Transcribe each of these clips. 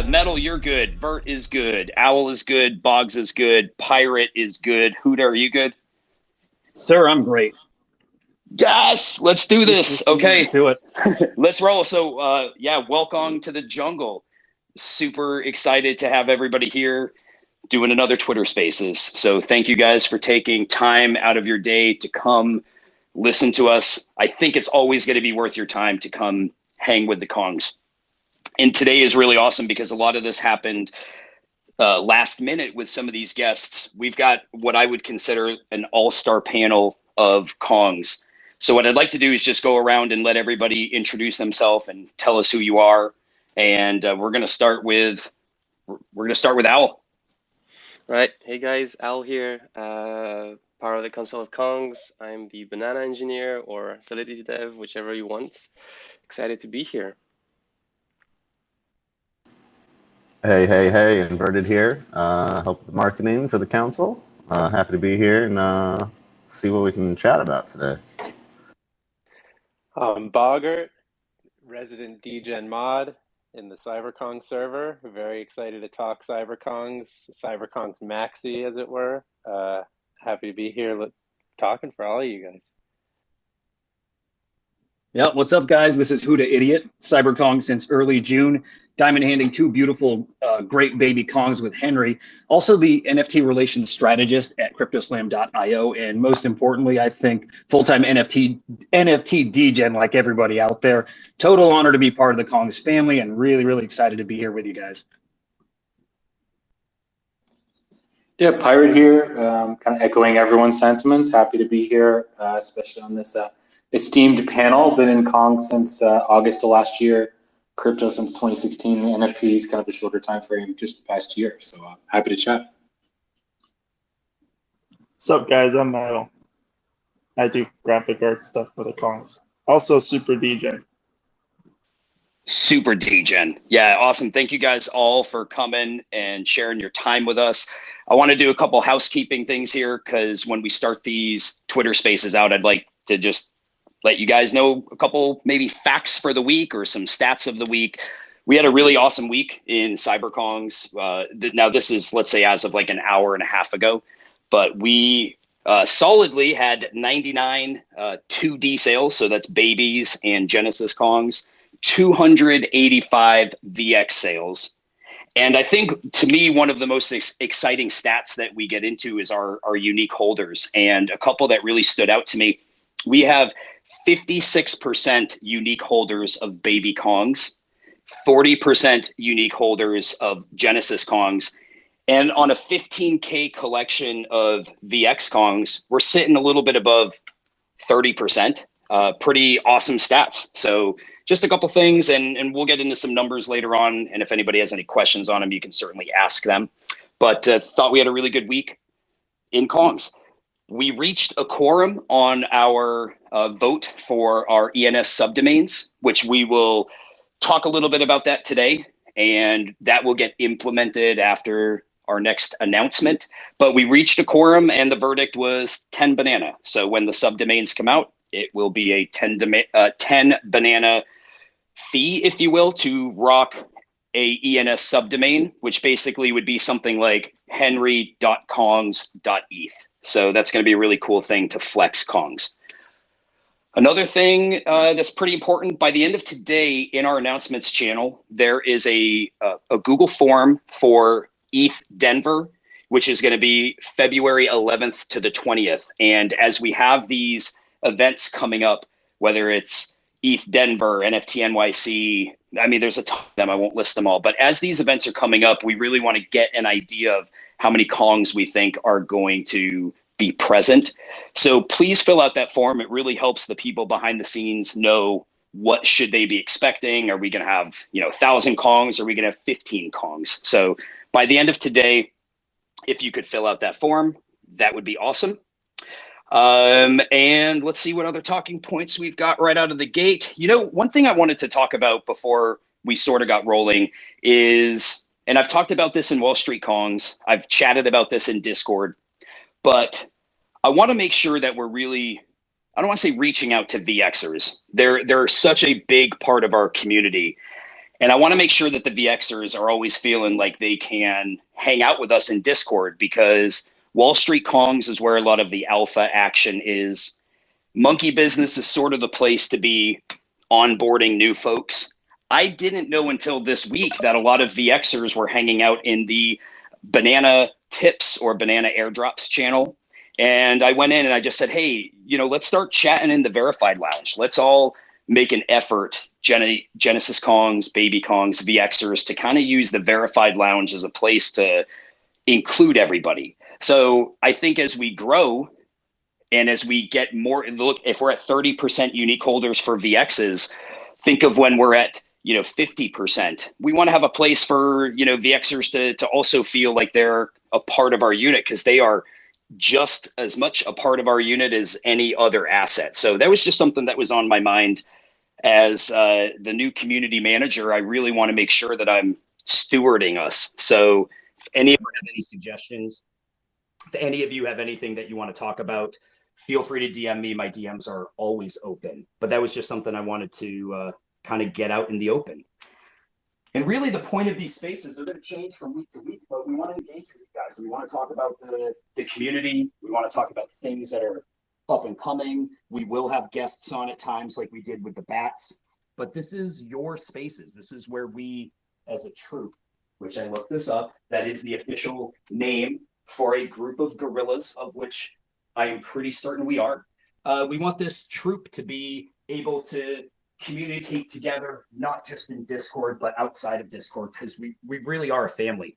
Metal, you're good. Vert is good. Owl is good. Boggs is good. Pirate is good. Huda, are you good? Sir, I'm great. Yes, let's do this. Okay, Let's do it. Let's roll. So, yeah, welcome to the jungle. Super excited to have everybody here doing another Twitter Spaces. So thank you guys for taking time out of your day to come listen to us. I think it's always going to be worth your time to come hang with the Kongs. And today is really awesome because a lot of this happened last minute with some of these guests. We've got what I would consider an all-star panel of Kongs. So what I'd like to do is just go around and let everybody introduce themselves and tell us who you are. And we're going to start with Owl. Right. Hey guys, Al here, part of the Council of Kongs. I'm the banana engineer or Solidity dev, whichever you want. Excited to be here. Hey, Inverted here. Help with marketing for the council. Happy to be here and see what we can chat about today. Boggart, resident DGen mod in the CyberKongz server. Very excited to talk CyberKongz Maxi, as it were. Happy to be here talking for all of you guys. Yeah, what's up, guys? This is Huda Idiot, CyberKongz since early June. Diamond handing two beautiful, great baby Kongs with Henry. Also the NFT relations strategist at CryptoSlam.io. And most importantly, I think full-time NFT DGen like everybody out there. Total honor to be part of the Kongs family and really, really excited to be here with you guys. Yeah, Pirate here, kind of echoing everyone's sentiments. Happy to be here, especially on this esteemed panel. Been in Kong since August of last year. Crypto since 2016, NFTs kind of a shorter time frame, just the past year. So happy to chat. What's up, guys? I'm Metal. I do graphic art stuff for the Kongs. Also, Super DJ. Super DGen. Yeah, awesome. Thank you guys all for coming and sharing your time with us. I want to do a couple housekeeping things here because when we start these Twitter Spaces out, I'd like to just let you guys know a couple maybe facts for the week or some stats of the week. We had a really awesome week in CyberKongz. Now this is, let's say, as of like an hour and a half ago, but we solidly had 99 2D sales. So that's babies and Genesis Kongs, 285 VX sales. And I think to me, one of the most exciting stats that we get into is our unique holders. And a couple that really stood out to me, we have 56% unique holders of baby Kongs, 40% unique holders of Genesis Kongs, and on a 15K collection of VX Kongs, we're sitting a little bit above 30%. Pretty awesome stats. So just a couple things, and we'll get into some numbers later on. And if anybody has any questions on them, you can certainly ask them. But thought we had a really good week in Kongs. We reached a quorum on our vote for our ENS subdomains, which we will talk a little bit about that today, and that will get implemented after our next announcement. But we reached a quorum and the verdict was 10 banana. So when the subdomains come out, it will be a 10 banana fee, if you will, to rock a ENS subdomain, which basically would be something like henry.kongs.eth. So that's going to be a really cool thing to flex Kongs. Another thing that's pretty important, by the end of today in our announcements channel, there is a Google form for ETH Denver, which is going to be February 11th to the 20th. And as we have these events coming up, whether it's ETH Denver, NFT NYC, I mean, there's a ton of them. I won't list them all. But as these events are coming up, we really want to get an idea of how many Kongs we think are going to be present. So please fill out that form. It really helps the people behind the scenes know what should they be expecting. Are we going to have 1,000 Kongs? Are we going to have 15 Kongs? So by the end of today, if you could fill out that form, that would be awesome. And let's see what other talking points we've got right out of the gate. One thing I wanted to talk about before we sort of got rolling is, and I've talked about this in Wall-St-Kongz, I've chatted about this in Discord, but I want to make sure that we're really, I don't want to say reaching out to VXers. They're such a big part of our community. And I want to make sure that the VXers are always feeling like they can hang out with us in Discord, because Wall-St-Kongz is where a lot of the alpha action is. Monkey Business is sort of the place to be onboarding new folks. I didn't know until this week that a lot of VXers were hanging out in the banana tips or banana airdrops channel. And I went in and I just said, hey, let's start chatting in the verified lounge. Let's all make an effort, Genesis Kongs, Baby Kongs, VXers, to kind of use the verified lounge as a place to include everybody. So I think as we grow and as we get more, look, if we're at 30% unique holders for VXs, think of when we're at 50%. We want to have a place for VXers to also feel like they're a part of our unit, because they are just as much a part of our unit as any other asset. So that was just something that was on my mind as the new community manager. I really want to make sure that I'm stewarding us. So if any of you have any suggestions, if any of you have anything that you want to talk about, feel free to DM me. My DMs are always open. But that was just something I wanted to kind of get out in the open. And really the point of these spaces, they're going to change from week to week, but we want to engage with you guys. We want to talk about the community. We want to talk about things that are up and coming. We will have guests on at times like we did with the bats, but this is your spaces. This is where we, as a troop, which I looked this up, that is the official name for a group of gorillas, of which I am pretty certain we are. We want this troop to be able to communicate together, not just in Discord, but outside of Discord, because we really are a family.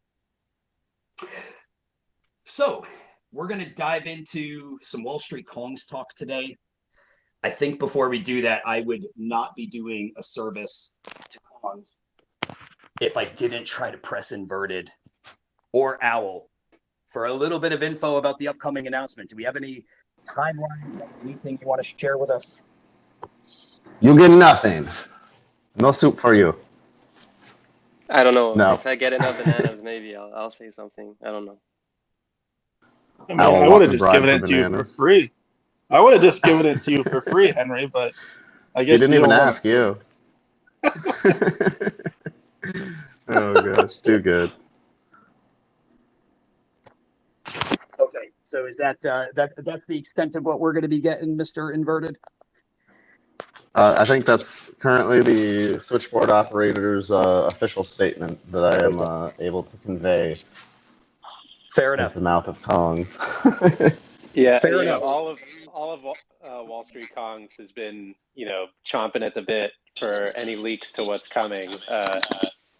So we're going to dive into some Wall-St-Kongz talk today. I think before we do that, I would not be doing a service to Kongs if I didn't try to press inverted or owl for a little bit of info about the upcoming announcement. Do we have any timeline, anything you want to share with us? You get nothing. No soup for you. I don't know. No. If I get enough bananas, maybe I'll say something. I don't know. I mean, I would have just given it to you for free. I would have just given it to you for free, Henry, but I guess he didn't even ask you. Oh gosh, too good. Okay, so is that's the extent of what we're going to be getting, Mr. Inverted? I think that's currently the switchboard operator's official statement that I am able to convey. Fair enough. The mouth of Kongs. Yeah, fair enough. All of Wall-St-Kongz has been, chomping at the bit for any leaks to what's coming.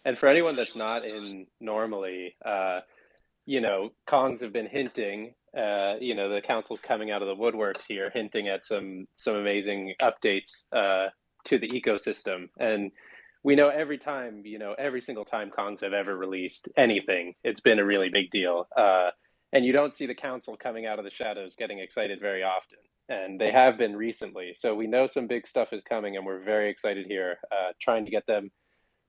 And for anyone that's not in normally, Kongs have been hinting. The council's coming out of the woodworks here, hinting at some amazing updates to the ecosystem. And we know every single time Kongs have ever released anything, it's been a really big deal. And you don't see the council coming out of the shadows getting excited very often. And they have been recently. So we know some big stuff is coming, and we're very excited here. Trying to get them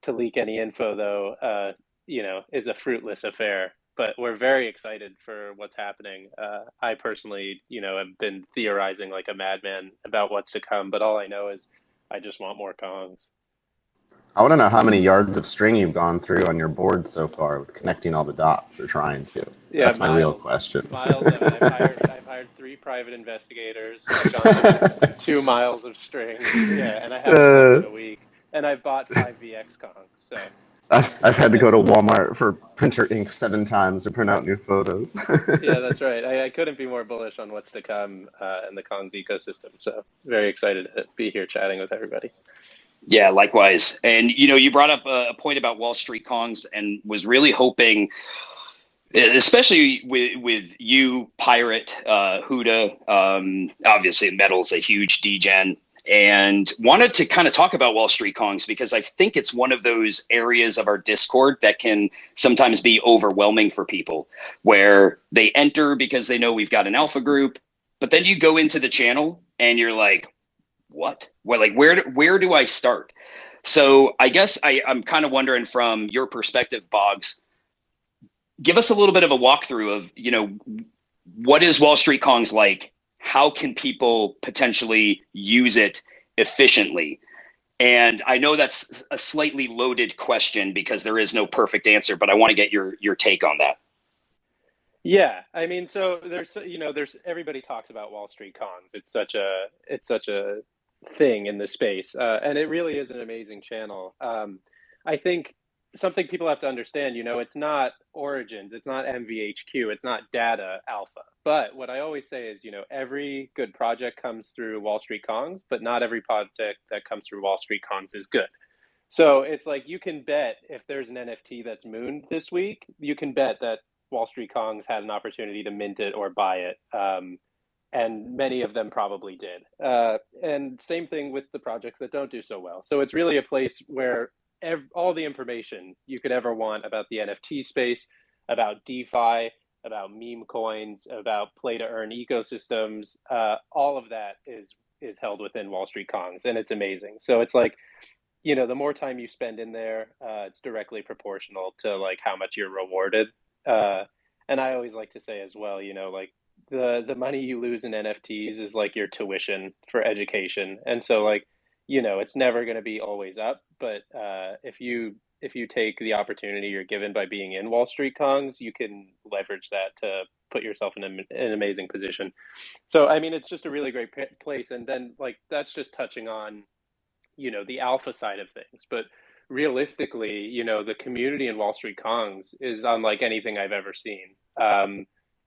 to leak any info, though, is a fruitless affair. But we're very excited for what's happening. I personally, have been theorizing like a madman about what's to come. But all I know is I just want more Kongs. I want to know how many yards of string you've gone through on your board so far with connecting all the dots or trying to. Yeah, that's my real question. Miles, I've hired 3 private investigators. I've gone 2 miles of string. Yeah, and I haven't slept in a week. And I've bought 5 VX Kongs. So I've had to go to Walmart for printer ink 7 times to print out new photos. Yeah, that's right. I couldn't be more bullish on what's to come in the Kongs ecosystem. So very excited to be here chatting with everybody. Yeah, likewise. And, you brought up a point about Wall-St-Kongz, and was really hoping, especially with you, Pirate, Huda, obviously Metal's a huge degen, and wanted to kind of talk about Wall-St-Kongz, because I think it's one of those areas of our Discord that can sometimes be overwhelming for people, where they enter because they know we've got an alpha group, but then you go into the channel and you're like, what? Well, like, where do I start? So I guess I'm kind of wondering, from your perspective, Boggs, give us a little bit of a walkthrough of, what is Wall-St-Kongz like? How can people potentially use it efficiently? And I know that's a slightly loaded question because there is no perfect answer, but I want to get your take on that. Yeah, I mean, so there's everybody talks about Wall-St-Kongz. It's such a thing in the space, and it really is an amazing channel. I think something people have to understand, it's not Origins, it's not MVHQ, it's not Data Alpha. But what I always say is, every good project comes through Wall-St-Kongz, but not every project that comes through Wall-St-Kongz is good. So it's like you can bet if there's an NFT that's mooned this week, you can bet that Wall-St-Kongz had an opportunity to mint it or buy it. And many of them probably did. And same thing with the projects that don't do so well. So it's really a place where all the information you could ever want about the NFT space, about DeFi, about meme coins, about play to earn ecosystems, all of that is held within Wall-St-Kongz, and it's amazing. So it's like, the more time you spend in there, it's directly proportional to like how much you're rewarded. And I always like to say as well, like the money you lose in NFTs is like your tuition for education. And so like, it's never going to be always up, but if you take the opportunity you're given by being in Wall-St-Kongz, you can leverage that to put yourself in an amazing position. So, I mean, it's just a really great place. And then like, that's just touching on, the alpha side of things. But realistically, the community in Wall-St-Kongz is unlike anything I've ever seen.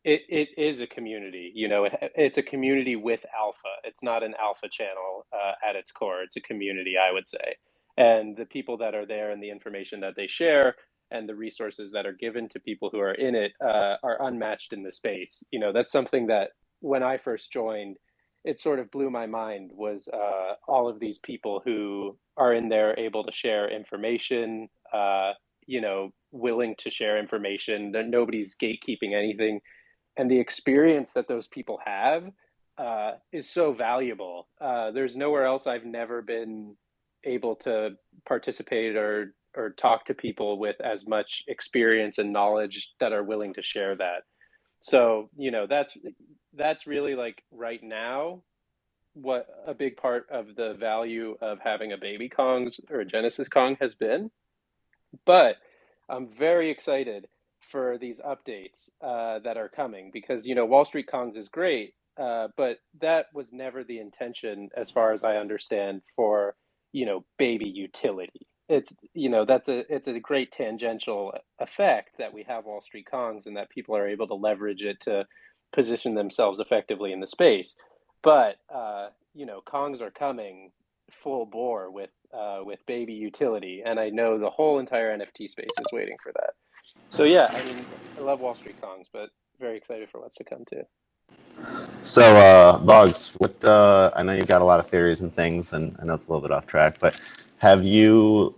It is a community, it's a community with alpha. It's not an alpha channel at its core. It's a community, I would say. And the people that are there and the information that they share and the resources that are given to people who are in it are unmatched in the space. That's something that when I first joined, it sort of blew my mind was all of these people who are in there able to share information, willing to share information, that nobody's gatekeeping anything. And the experience that those people have is so valuable. There's nowhere else I've never been able to participate or talk to people with as much experience and knowledge that are willing to share that. So, that's really like right now what a big part of the value of having a Baby Kongz or a Genesis Kong has been. But I'm very excited for these updates that are coming because, Wall-St-Kongz is great, but that was never the intention as far as I understand for, baby utility. It's, it's a great tangential effect that we have Wall-St-Kongz and that people are able to leverage it to position themselves effectively in the space. But, Kongs are coming full bore with baby utility. And I know the whole entire NFT space is waiting for that. So yeah, I mean, I love Wall-St-Kongz, but very excited for what's to come too. So, Boggs, what I know you've got a lot of theories and things, and I know it's a little bit off track, but have you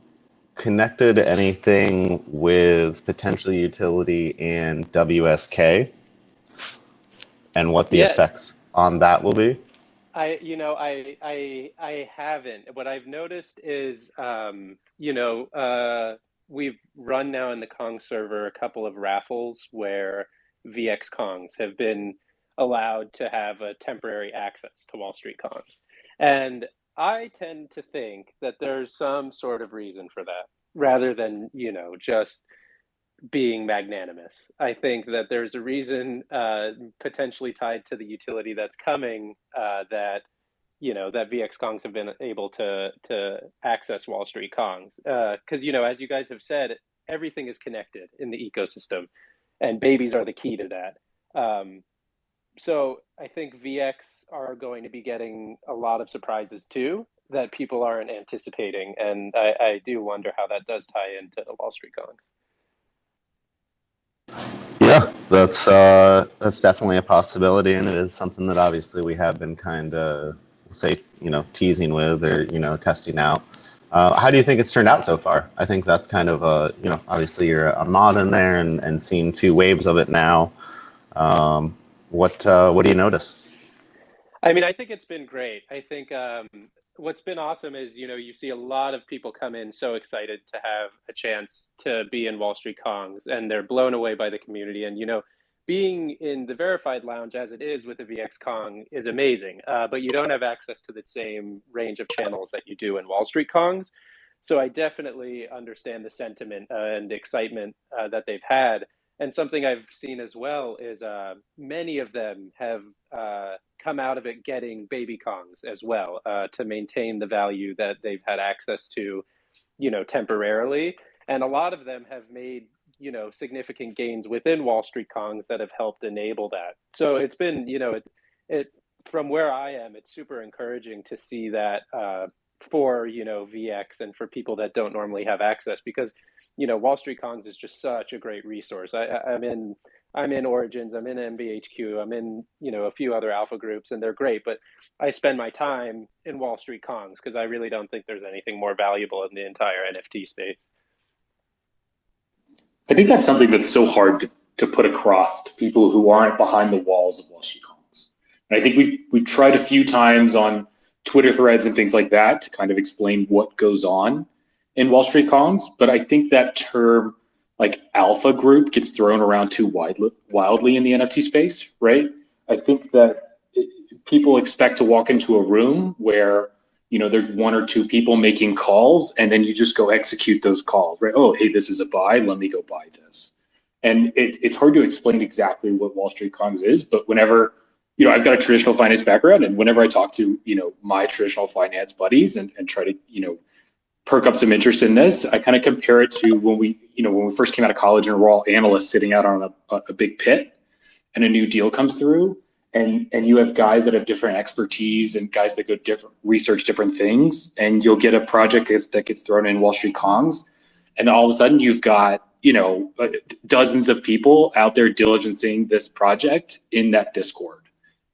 connected anything with potential utility in WSK and what the effects on that will be? I haven't. What I've noticed is, we've run now in the Kong server a couple of raffles where VX Kongs have been allowed to have a temporary access to Wall-St-Kongz. And I tend to think that there's some sort of reason for that rather than, just being magnanimous. I think that there's a reason potentially tied to the utility that's coming that VX Kongs have been able to access Wall-St-Kongz. Because, as you guys have said, everything is connected in the ecosystem and babies are the key to that. So I think VX are going to be getting a lot of surprises too that people aren't anticipating. And I do wonder how that does tie into the Wall-St-Kongz. Yeah, that's definitely a possibility, and it is something that obviously we have been kind of, teasing with or, testing out. How do you think it's turned out so far? I think that's kind of obviously you're a mod in there and seeing 2 waves of it now. What do you notice? I mean, I think it's been great. I think what's been awesome is, you see a lot of people come in so excited to have a chance to be in Wall-St-Kongz, and they're blown away by the community. And, being in the verified lounge as it is with the VXKong is amazing, but you don't have access to the same range of channels that you do in Wall-St-Kongz. So I definitely understand the sentiment and excitement that they've had. And something I've seen as well is many of them have come out of it getting baby Kongs as well to maintain the value that they've had access to, you know, temporarily. And a lot of them have made, you know, significant gains within Wall-St-Kongz that have helped enable that. So it's been, you know, it from where I am, it's super encouraging to see that for, you know, VX and for people that don't normally have access, because, you know, Wall-St-Kongz is just such a great resource. I'm in Origins, I'm in MBHQ, I'm in, you know, a few other alpha groups, and they're great, but I spend my time in Wall-St-Kongz because I really don't think there's anything more valuable in the entire NFT space. I think that's something that's so hard to put across to people who aren't behind the walls of Wall-St-Kongz. And I think we've tried a few times on Twitter threads and things like that to kind of explain what goes on in Wall-St-Kongz, but I think that term like alpha group gets thrown around too wildly in the NFT space, right? I think that people expect to walk into a room where, you know, there's one or two people making calls, and then you just go execute those calls, right? Oh, hey, this is a buy, let me go buy this. And it's hard to explain exactly what Wall-St-Kongz is, but whenever, you know, I've got a traditional finance background, and whenever I talk to, you know, my traditional finance buddies and try to, you know, perk up some interest in this, I kind of compare it to when we first came out of college and we're all analysts sitting out on a big pit, and a new deal comes through, and you have guys that have different expertise and guys that go research different things, and you'll get a project that gets thrown in Wall-St-Kongz, and all of a sudden you've got, you know, dozens of people out there diligencing this project in that Discord.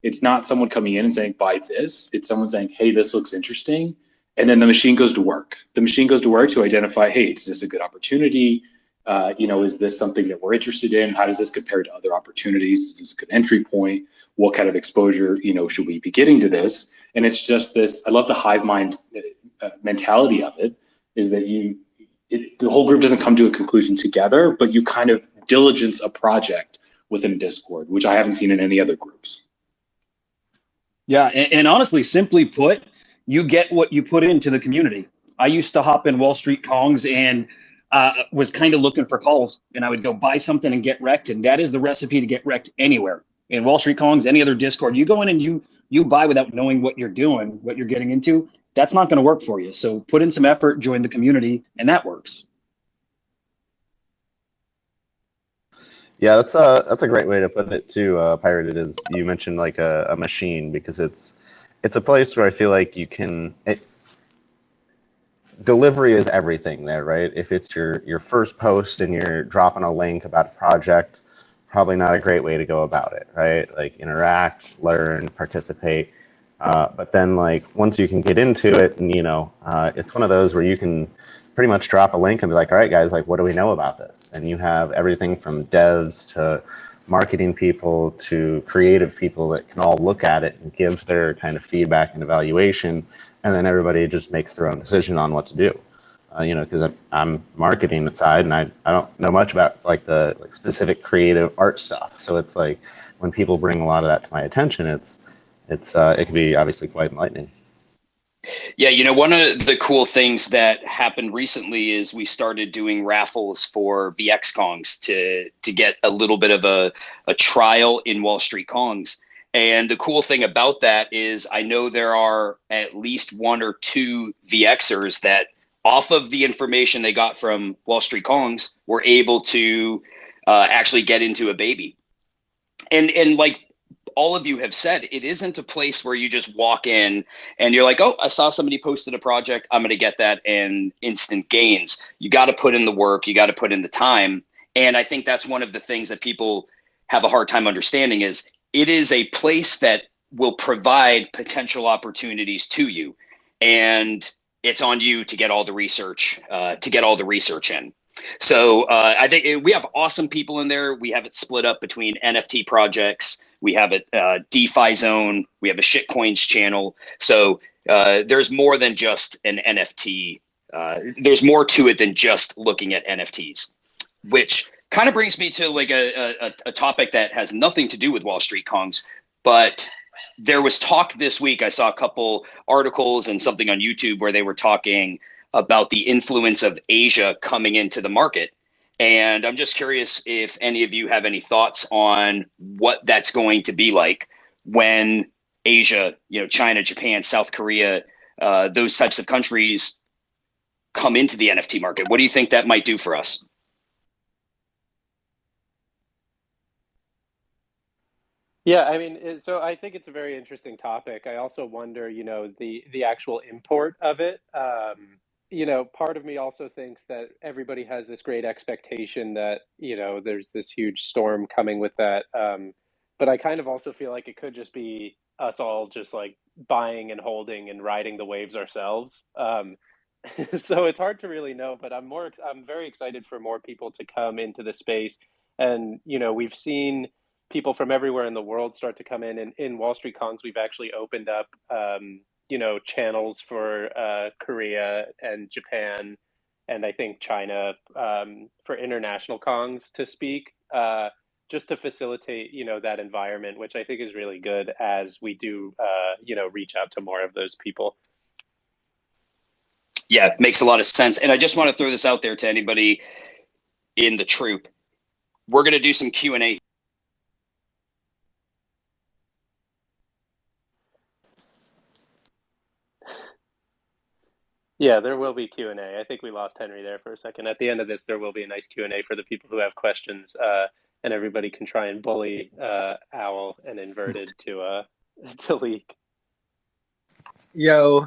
It's not someone coming in and saying, buy this. It's someone saying, hey, this looks interesting. And then the machine goes to work. The machine goes to work to identify, hey, is this a good opportunity? You know, is this something that we're interested in? How does this compare to other opportunities? Is this a good entry point? What kind of exposure, you know, should we be getting to this? And it's just this, I love the hive mind mentality of it, is that the whole group doesn't come to a conclusion together, but you kind of diligence a project within Discord, which I haven't seen in any other groups. Yeah, and honestly, simply put, you get what you put into the community. I used to hop in Wall-St-Kongz and was kind of looking for calls, and I would go buy something and get wrecked, and that is the recipe to get wrecked anywhere. In Wall-St-Kongz, any other Discord, you go in and you buy without knowing what you're doing, what you're getting into. That's not going to work for you. So put in some effort, join the community, and that works. Yeah, that's a great way to put it too, Pirate. It is, you mentioned like a machine, because it's a place where I feel like you can, delivery is everything there, right? If it's your first post and you're dropping a link about a project, probably not a great way to go about it, right? Like interact, learn, participate. But then like once you can get into it, and you know, it's one of those where you can pretty much drop a link and be like, all right, guys, like, what do we know about this? And you have everything from devs to marketing people to creative people that can all look at it and give their kind of feedback and evaluation. And then everybody just makes their own decision on what to do. You know, because I'm marketing side, and I don't know much about like the specific creative art stuff. So it's like when people bring a lot of that to my attention, it can be obviously quite enlightening. Yeah, you know, one of the cool things that happened recently is we started doing raffles for VXKongz to get a little bit of a trial in Wall-St-Kongz. And the cool thing about that is I know there are at least one or two VXers that off of the information they got from Wall-St-Kongz were able to actually get into a baby. And like all of you have said, it isn't a place where you just walk in and you're like, oh, I saw somebody posted a project, I'm going to get that and instant gains. You got to put in the work, you got to put in the time. And I think that's one of the things that people have a hard time understanding is it is a place that will provide potential opportunities to you. And it's on you to get all the research, in. So I think we have awesome people in there. We have it split up between NFT projects. We have a DeFi zone. We have a shitcoins channel. So there's more than just an NFT. There's more to it than just looking at NFTs, which kind of brings me to like a topic that has nothing to do with Wall-St-Kongz, but there was talk this week. I saw a couple articles and something on YouTube where they were talking about the influence of Asia coming into the market. And I'm just curious if any of you have any thoughts on what that's going to be like when Asia, China, Japan, South Korea, those types of countries come into the NFT market. What do you think that might do for us? Yeah, I mean, so I think it's a very interesting topic. I also wonder, the actual import of it. Part of me also thinks that everybody has this great expectation that, there's this huge storm coming with that. But I kind of also feel like it could just be us all just like buying and holding and riding the waves ourselves. So it's hard to really know, but I'm very excited for more people to come into the space. And, we've seen people from everywhere in the world start to come in. And in Wall-St-Kongz, we've actually opened up, channels for Korea and Japan, and I think China for international Kongs to speak, just to facilitate, that environment, which I think is really good as we do, reach out to more of those people. Yeah, makes a lot of sense. And I just want to throw this out there to anybody in the troop. We're going to do some Q&A. Yeah, there will be Q&A. I think we lost Henry there for a second. At the end of this, there will be a nice Q&A for the people who have questions, and everybody can try and bully Owl and Inverted to leak. Yo,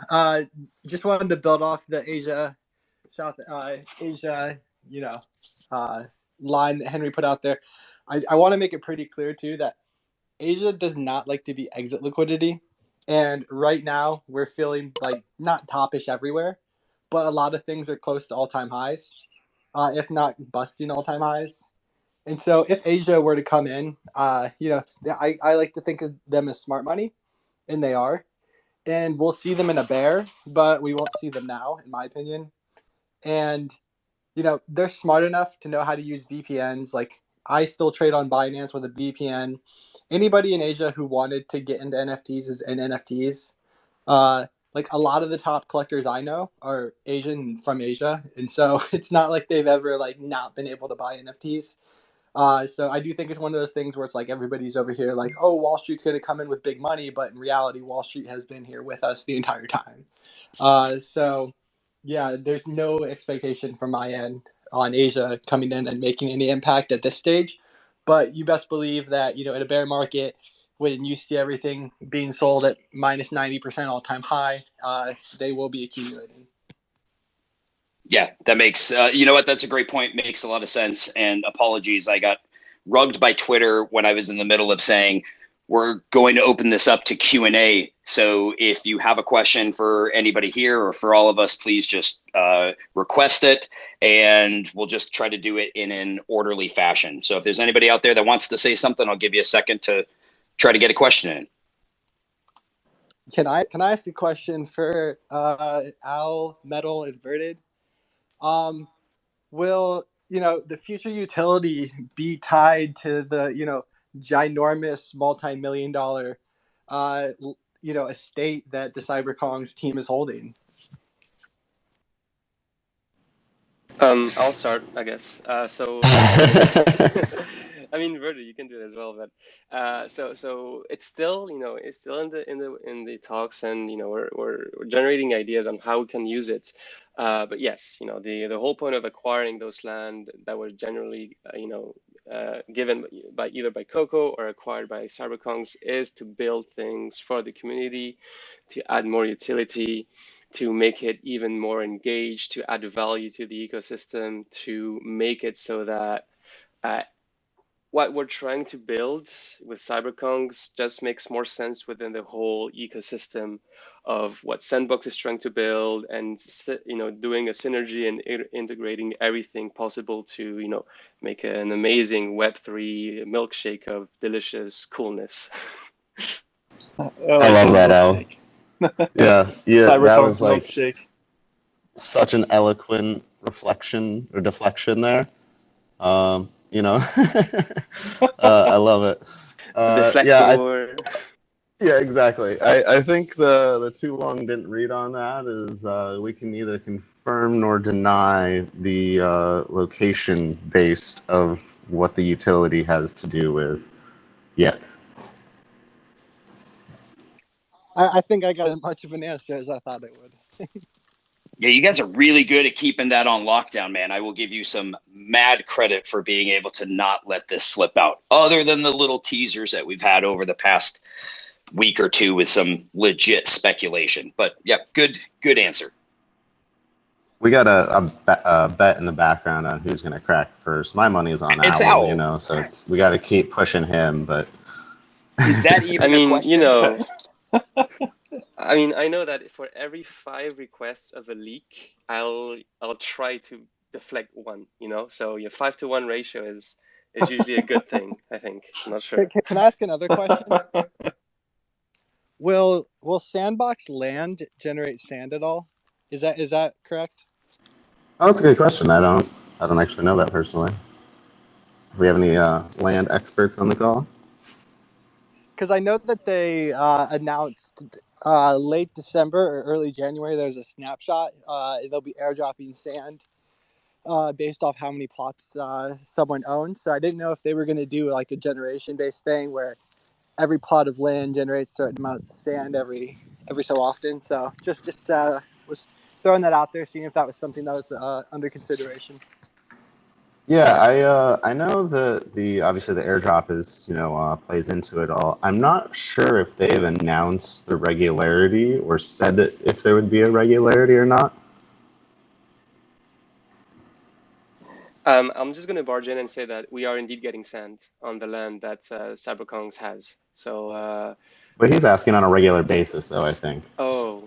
just wanted to build off the Asia, line that Henry put out there. I want to make it pretty clear too that Asia does not like to be exit liquidity, and right now we're feeling like not toppish everywhere, but a lot of things are close to all-time highs, if not busting all-time highs. And so if Asia were to come in, I like to think of them as smart money, and they are. And we'll see them in a bear, but we won't see them now, in my opinion. And, they're smart enough to know how to use VPNs. Like, I still trade on Binance with a VPN. Anybody in Asia who wanted to get into NFTs is in NFTs. Like, a lot of the top collectors I know are Asian from Asia. And so it's not like they've ever, not been able to buy NFTs. So I do think it's one of those things where it's like everybody's over here like, oh, Wall Street's going to come in with big money. But in reality, Wall Street has been here with us the entire time. So, yeah, there's no expectation from my end on Asia coming in and making any impact at this stage. But you best believe that, in a bear market, when you see everything being sold at minus 90% all-time high, they will be accumulating. Yeah, that makes, you know what, that's a great point. Makes a lot of sense. And apologies, I got rugged by Twitter when I was in the middle of saying, we're going to open this up to Q&A. So if you have a question for anybody here or for all of us, please just request it, and we'll just try to do it in an orderly fashion. So if there's anybody out there that wants to say something, I'll give you a second to try to get a question in. Can I ask a question for Al, Metal, Inverted? Will the future utility be tied to the ginormous multi-million-dollar estate that the CyberKongz team is holding? I'll start, I guess. I mean, Verdi, you can do it as well, but so it's still, it's still in the talks, and we're generating ideas on how we can use it. But yes, the whole point of acquiring those land that were generally given by either by Coco or acquired by CyberKongz is to build things for the community, to add more utility, to make it even more engaged, to add value to the ecosystem, to make it so that what we're trying to build with CyberKongz just makes more sense within the whole ecosystem of what Sandbox is trying to build, and doing a synergy and integrating everything possible to make an amazing Web3 milkshake of delicious coolness. I love that, Al. Yeah, that was like milkshake. Such an eloquent reflection or deflection there. You know, I love it. Deflector. Yeah, exactly. I think the too long didn't read on that is we can neither confirm nor deny the location based of what the utility has to do with yet. I think I got as much of an answer as I thought it would. Yeah, you guys are really good at keeping that on lockdown, man. I will give you some mad credit for being able to not let this slip out, other than the little teasers that we've had over the past week or two with some legit speculation. But yeah, good answer. We got a bet in the background on who's going to crack first. My money is on Owl, you know, so we got to keep pushing him. But is that even a question? You know, I mean, I know that for every 5 requests of a leak, I'll try to deflect 1. You know, so your 5-to-1 ratio is usually a good thing. I think. I'm not sure. Can I ask another question? Will Sandbox land generate sand at all? Is that correct? Oh, that's a good question. I don't actually know that personally. Do we have any land experts on the call? Because I know that they announced late December or early January. There's a snapshot. They'll be airdropping sand based off how many plots someone owns. So I didn't know if they were going to do like a generation-based thing where every plot of land generates a certain amount of sand every so often. So just was throwing that out there, seeing if that was something that was under consideration. Yeah, I know the obviously the airdrop is plays into it all. I'm not sure if they've announced the regularity or said that if there would be a regularity or not. I'm just going to barge in and say that we are indeed getting sand on the land that CyberKongz has. So. But he's asking on a regular basis, though. I think. Oh,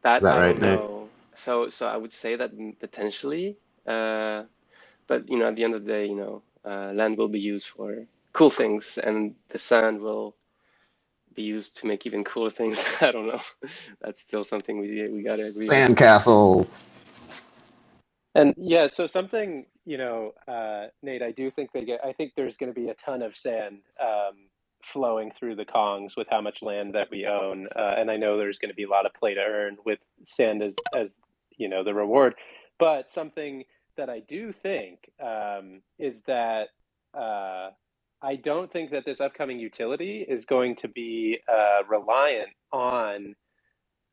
that is that I right, don't know. So I would say that potentially, but at the end of the day, land will be used for cool things, and the sand will be used to make even cooler things. I don't know. That's still something we gotta agree. Sand castles. And yeah, so something Nate, I do think I think there's going to be a ton of sand flowing through the Kongs with how much land that we own, and I know there's going to be a lot of play to earn with sand as the reward. But something that I do think is that I don't think that this upcoming utility is going to be reliant on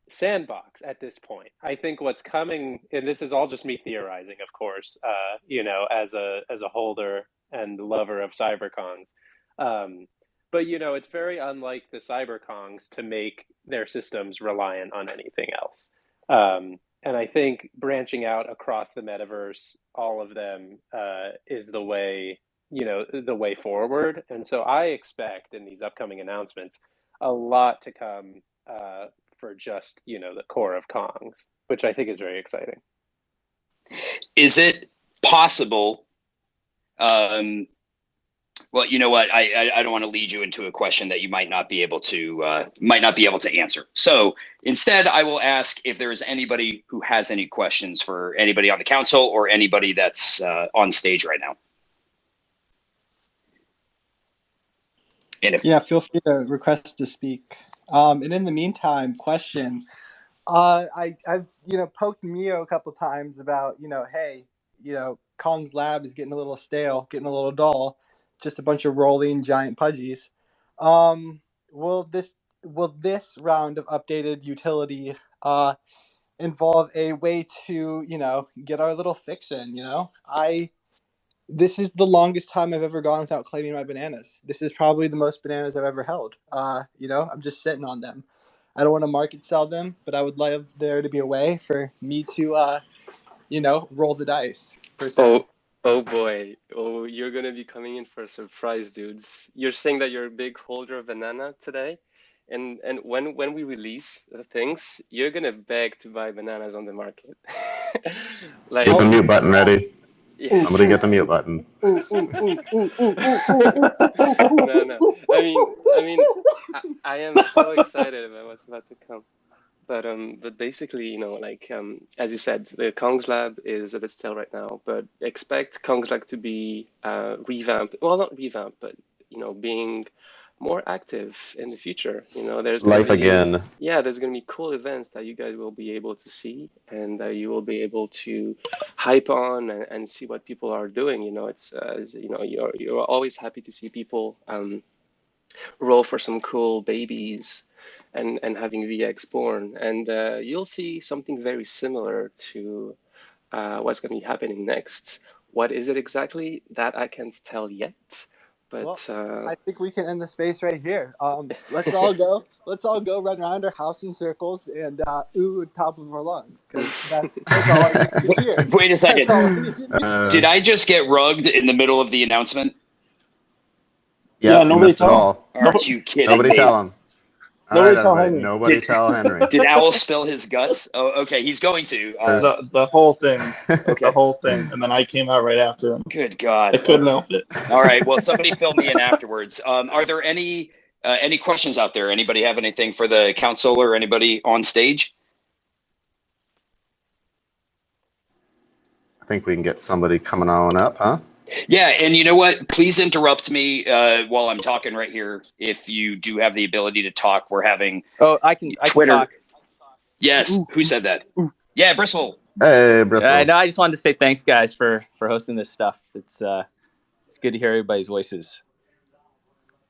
Sandbox at this point. I think what's coming, and this is all just me theorizing, of course, as a holder and lover of CyberKongz. But it's very unlike the CyberKongz to make their systems reliant on anything else. And I think branching out across the metaverse, all of them, is the way forward. And so I expect in these upcoming announcements a lot to come for just the core of Kongs, which I think is very exciting. Is it possible? Well, you know what? I don't want to lead you into a question that you might not be able to answer. So instead, I will ask if there is anybody who has any questions for anybody on the council or anybody that's on stage right now. And yeah, feel free to request to speak. And in the meantime, question. I've poked Mio a couple times about hey, Kong's lab is getting a little stale, getting a little dull. Just a bunch of rolling giant pudgies. Will this round of updated utility involve a way to get our little fix in? This is the longest time I've ever gone without claiming my bananas. This is probably the most bananas I've ever held. I'm just sitting on them. I don't want to market sell them, but I would love there to be a way for me to roll the dice per se. Oh boy. Oh, you're going to be coming in for a surprise, dudes. You're saying that you're a big holder of banana today? And when we release the things, you're going to beg to buy bananas on the market. Get the mute button ready. Yes. Somebody get the mute button. No. I mean, I am so excited about what's about to come. But basically, you know, like as you said, the Kongz Lab is a bit stale right now, but expect Kongz Lab to be revamped. Well, not revamped, but you know, being more active in the future. You know, there's gonna Life be, again. yeah, there's gonna be cool events that you guys will be able to see, and you will be able to hype on and see what people are doing. You know, you know, you're always happy to see people roll for some cool babies and having VX born, and you'll see something very similar to what's going to be happening next. What is it exactly? That I can't tell yet. But well, I think we can end the space right here. Let's all go. Let's all go run around our house in circles and ooh, top of our lungs, because that's all I need to hear. Wait a second. That's all I need to do. Did I just get rugged in the middle of the announcement? Yeah, nobody missed it all. Are you kidding Nobody me? tell him. Nobody tell Henry. Nobody tell Henry. Did Owl spill his guts? Oh, okay, he's going to. The whole thing. Okay. The whole thing. And then I came out right after him. Good God. I couldn't help it. All right. Well, somebody fill me in afterwards. Are there any questions out there? Anybody have anything for the council or anybody on stage? I think we can get somebody coming on up, huh? Yeah, and you know what? Please interrupt me while I'm talking right here. If you do have the ability to talk, we're having I can Twitter. talk. Yes. Ooh. Who said that? Ooh. Yeah, Bristol. Hey, Bristol. No, I just wanted to say thanks, guys, for hosting this stuff. It's good to hear everybody's voices.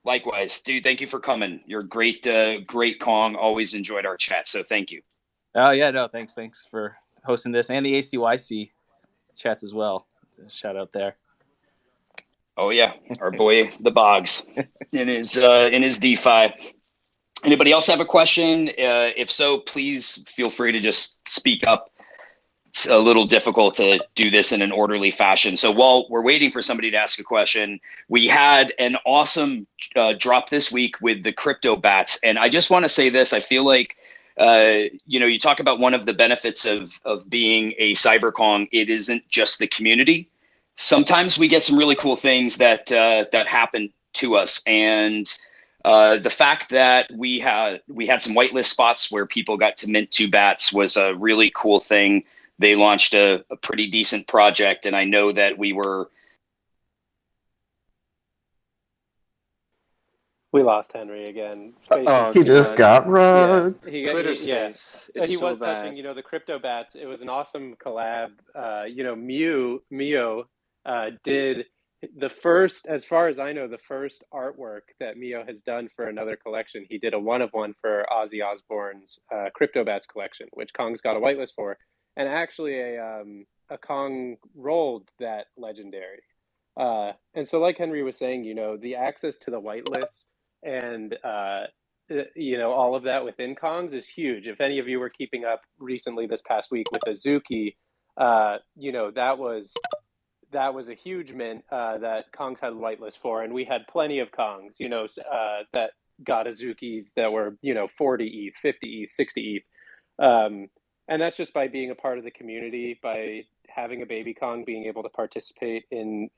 Likewise, dude. Thank you for coming. You're great, great Kong. Always enjoyed our chat, so thank you. Oh yeah, no, thanks for hosting this and the ACYC chats as well. Shout out there. Oh yeah, our boy the Boggs in his DeFi. Anybody else have a question? If so, please feel free to just speak up. It's a little difficult to do this in an orderly fashion. So while we're waiting for somebody to ask a question, we had an awesome drop this week with the CryptoBatz, and I just want to say this. I feel like you know, you talk about one of the benefits of being a CyberKong. It isn't just the community. Sometimes we get some really cool things that happen to us, and the fact that we had some whitelist spots where people got to mint 2 bats was a really cool thing. They launched a pretty decent project, and I know that we lost Henry again. He just got rugged. Yeah, Twitter space. He was touching, you know, the CryptoBatz. It was an awesome collab. You know, Mio did the first, as far as I know, the first artwork that Mio has done for another collection. He did a one-of-one for Ozzy Osbourne's CryptoBatz collection, which Kong's got a whitelist for. And actually a Kong rolled that legendary. And so like Henry was saying, you know, the access to the whitelist and, you know, all of that within Kongz is huge. If any of you were keeping up recently this past week with Azuki, you know, that was a huge mint that Kongz had whitelist for, and we had plenty of Kongs, you know, that got Azukis that were, you know, 40 ETH, 50 ETH, 60 ETH. And that's just by being a part of the community, by having a baby Kong, being able to participate in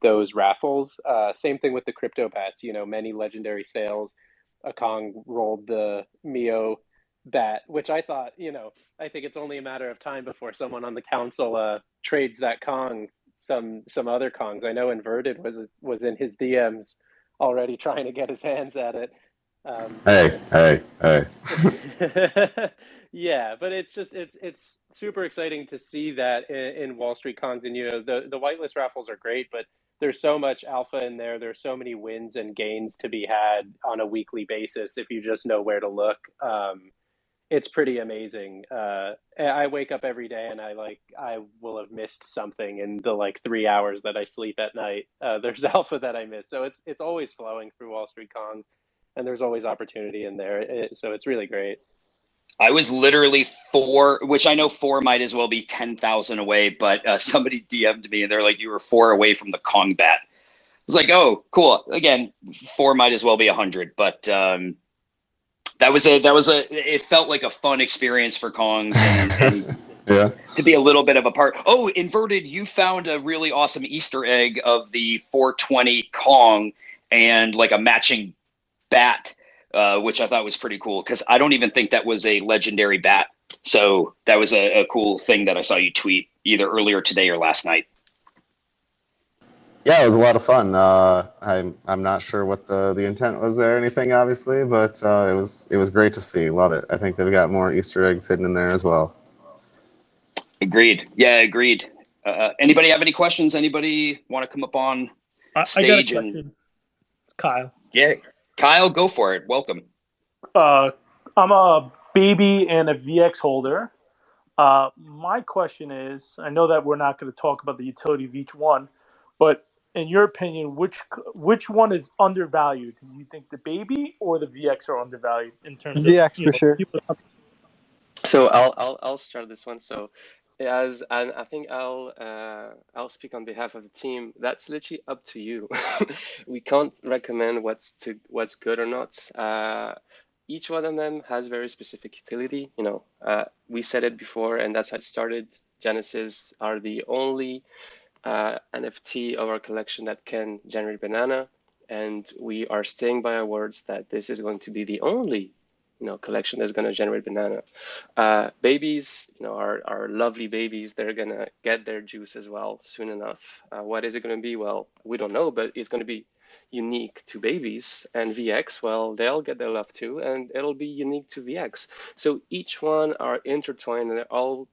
those raffles. Same thing with the CryptoBatz, you know, many legendary sales. A Kong rolled the Mio bat, which I thought, you know, I think it's only a matter of time before someone on the council trades that Kong some other Kongs. I know Inverted was in his DMs already trying to get his hands at it. Hey. Yeah, but it's just it's super exciting to see that in Wall-St-Kongz, and you know the whitelist raffles are great, but there's so much alpha in there. There's so many wins and gains to be had on a weekly basis if you just know where to look. It's pretty amazing. I wake up every day and I will have missed something in the 3 hours that I sleep at night. There's alpha that I miss, so it's always flowing through Wall-St-Kongz, and there's always opportunity in there. So it's really great. I was literally 4, which I know 4 might as well be 10,000 away, but somebody DM'd me and they're like, you were 4 away from the Kong bat. I was like, oh, cool. Again, 4 might as well be 100, but it felt like a fun experience for Kongs and yeah, to be a little bit of a part. Oh, Inverted, you found a really awesome Easter egg of the 420 Kong and like a matching bat. which I thought was pretty cool because I don't even think that was a legendary bat. So that was a cool thing that I saw you tweet either earlier today or last night. Yeah, it was a lot of fun. I'm not sure what the intent was there or anything, obviously, but it was great to see. Love it. I think they've got more Easter eggs hidden in there as well. Agreed. Yeah, agreed. Anybody have any questions? Anybody want to come up on stage? I got a question. It's Kyle. Yeah, Kyle, go for it. Welcome. I'm a Baby and a VX holder. My question is, I know that we're not going to talk about the utility of each one, but in your opinion, which one is undervalued? Do you think the Baby or the VX are undervalued in terms of VX for sure? So I'll start this one. So and I think I'll speak on behalf of the team. That's literally up to you. We can't recommend what's good or not. Each one of them has very specific utility. We said it before, and that's how it started. Genesis are the only NFT of our collection that can generate banana, and we are staying by our words that this is going to be the only collection that's going to generate banana. Babies, our lovely babies, they're going to get their juice as well soon enough. What is it going to be? Well, we don't know, but it's going to be unique to babies. And VX, well, they'll get their love too, and it'll be unique to VX. So each one are intertwined and they're all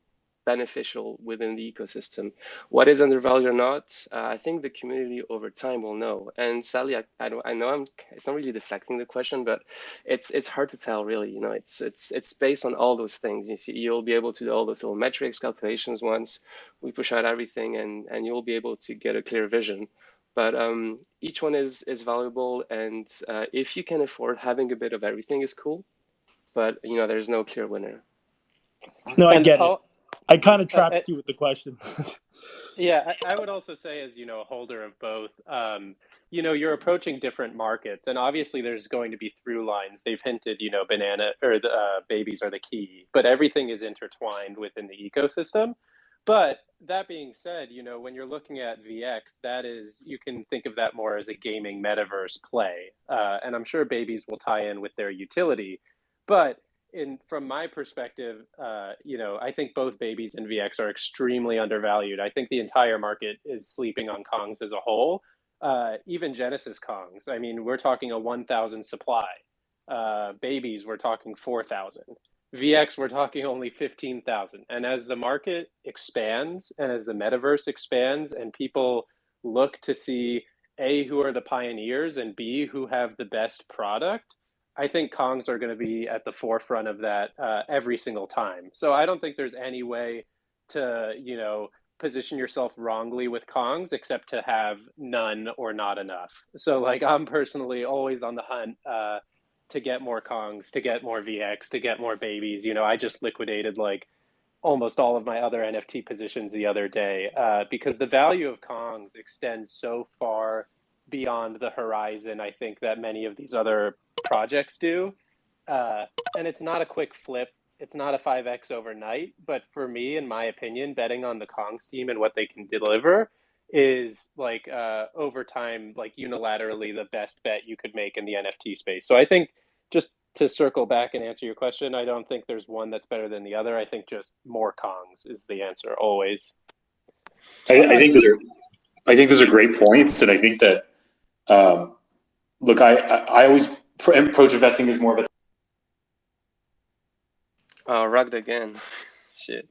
beneficial within the ecosystem. What is undervalued or not, I think the community over time will know. And sadly, I know it's not really deflecting the question, but it's hard to tell really. It's based on all those things. You'll be able to do all those little metrics calculations once we push out everything, and you'll be able to get a clear vision. But each one is valuable, and if you can afford, having a bit of everything is cool. But there's no clear winner. No, I get it. I kind of trapped you with the question. Yeah, I would also say, as a holder of both, you're approaching different markets, and obviously there's going to be through lines. They've hinted, banana or the babies are the key, but everything is intertwined within the ecosystem. But that being said, when you're looking at VX, that is, you can think of that more as a gaming metaverse play, and I'm sure babies will tie in with their utility, but from my perspective, I think both babies and VX are extremely undervalued. I think the entire market is sleeping on Kongs as a whole. Even Genesis Kongs, I mean, we're talking a 1,000 supply. Babies, we're talking 4,000. VX, we're talking only 15,000. And as the market expands and as the metaverse expands and people look to see A, who are the pioneers, and B, who have the best product, I think Kongs are going to be at the forefront of that every single time. So I don't think there's any way to, position yourself wrongly with Kongs except to have none or not enough. So I'm personally always on the hunt to get more Kongs, to get more VX, to get more babies. I just liquidated almost all of my other NFT positions the other day because the value of Kongs extends so far beyond the horizon, I think, that many of these other projects do. And it's not a quick flip. It's not a 5X overnight. But for me, in my opinion, betting on the Kongs team and what they can deliver is over time, unilaterally the best bet you could make in the NFT space. So I think, just to circle back and answer your question, I don't think there's one that's better than the other. I think just more Kongs is the answer always. I think those are great points, and I think that look, I always approach investing as more of a rugged again. Shit.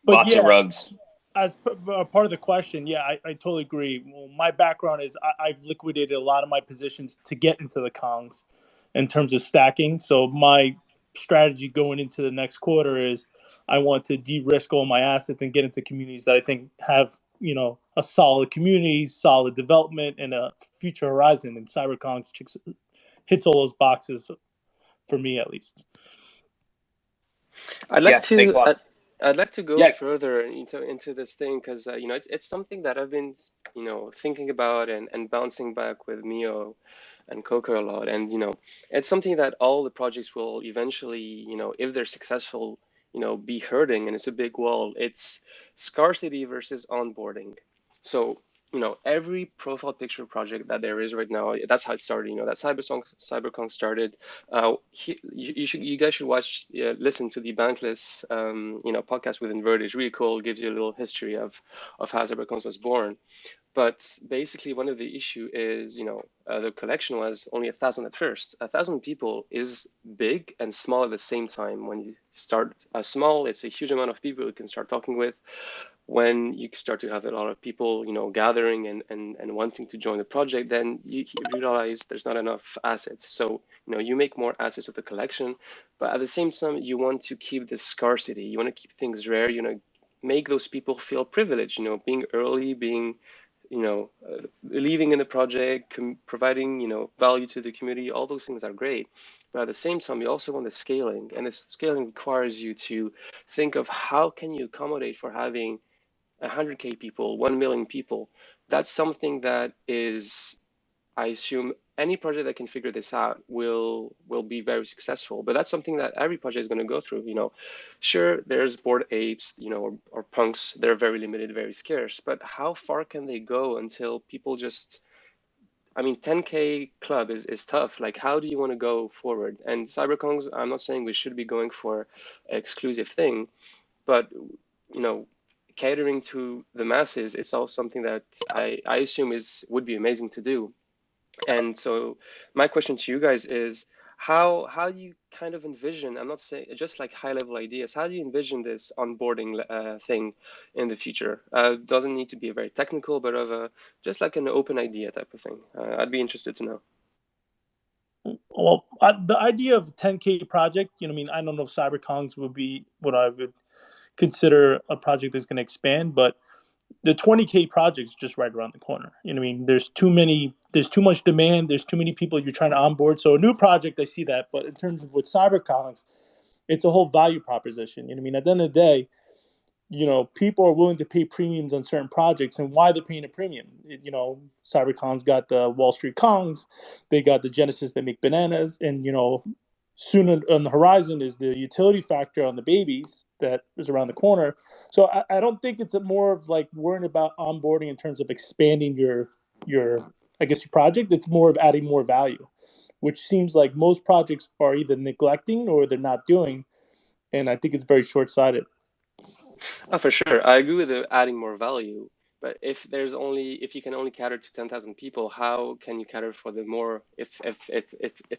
But lots of rugs. As part of the question, I totally agree. Well, my background is I've liquidated a lot of my positions to get into the Kongs in terms of stacking. So my strategy going into the next quarter is I want to de-risk all my assets and get into communities that I think have, a solid community, solid development, and a future horizon. And CyberKongz hits all those boxes for me, at least. I'd like to go further into this thing because it's something that I've been thinking about and bouncing back with Mio and Coco a lot, and it's something that all the projects will eventually if they're successful be hurting, and it's a big wall. It's scarcity versus onboarding. So every profile picture project that there is right now, that's how it started. That CyberKongz started. You guys should listen to the Bankless, podcast with Invert. It's really cool. It gives you a little history of how CyberKongz was born. But basically, one of the issue is, the collection was only 1,000 at first. 1,000 people is big and small at the same time. When you start small, it's a huge amount of people you can start talking with. When you start to have a lot of people, gathering and wanting to join the project, then you realize there's not enough assets. So, you make more assets of the collection, but at the same time, you want to keep this scarcity. You want to keep things rare. Make those people feel privileged. Being early, being leaving in the project, providing, value to the community, all those things are great. But at the same time, you also want the scaling, and the scaling requires you to think of how can you accommodate for having 100K people, 1 million people. That's something that is, I assume, any project that can figure this out will be very successful. But that's something that every project is going to go through. Sure, there's Bored Apes, or punks. They're very limited, very scarce. But how far can they go until people just? 10K club is tough. Like, how do you want to go forward? And CyberKongz, I'm not saying we should be going for an exclusive thing, but catering to the masses is also something that I assume would be amazing to do. And so my question to you guys is, how do you kind of envision, I'm not saying just like high level ideas, how do you envision this onboarding thing in the future? Doesn't need to be very technical, but just like an open idea type of thing. I'd be interested to know. Well, the idea of 10K project, I don't know if CyberKongz would be what I would consider a project that's going to expand, but the 20K project is just right around the corner. There's too much demand. There's too many people you're trying to onboard. So a new project, I see that. But in terms of with CyberKongz, it's a whole value proposition. At the end of the day, people are willing to pay premiums on certain projects, and why they're paying a premium. CyberKongz got the Wall-St-Kongz, they got the Genesis that make bananas, and soon on the horizon is the utility factor on the babies that is around the corner. So I don't think it's more of like worrying about onboarding in terms of expanding your project. It's more of adding more value, which seems like most projects are either neglecting or they're not doing. And I think it's very short-sighted. Oh, for sure. I agree with adding more value. But if you can only cater to 10,000 people, how can you cater for the more if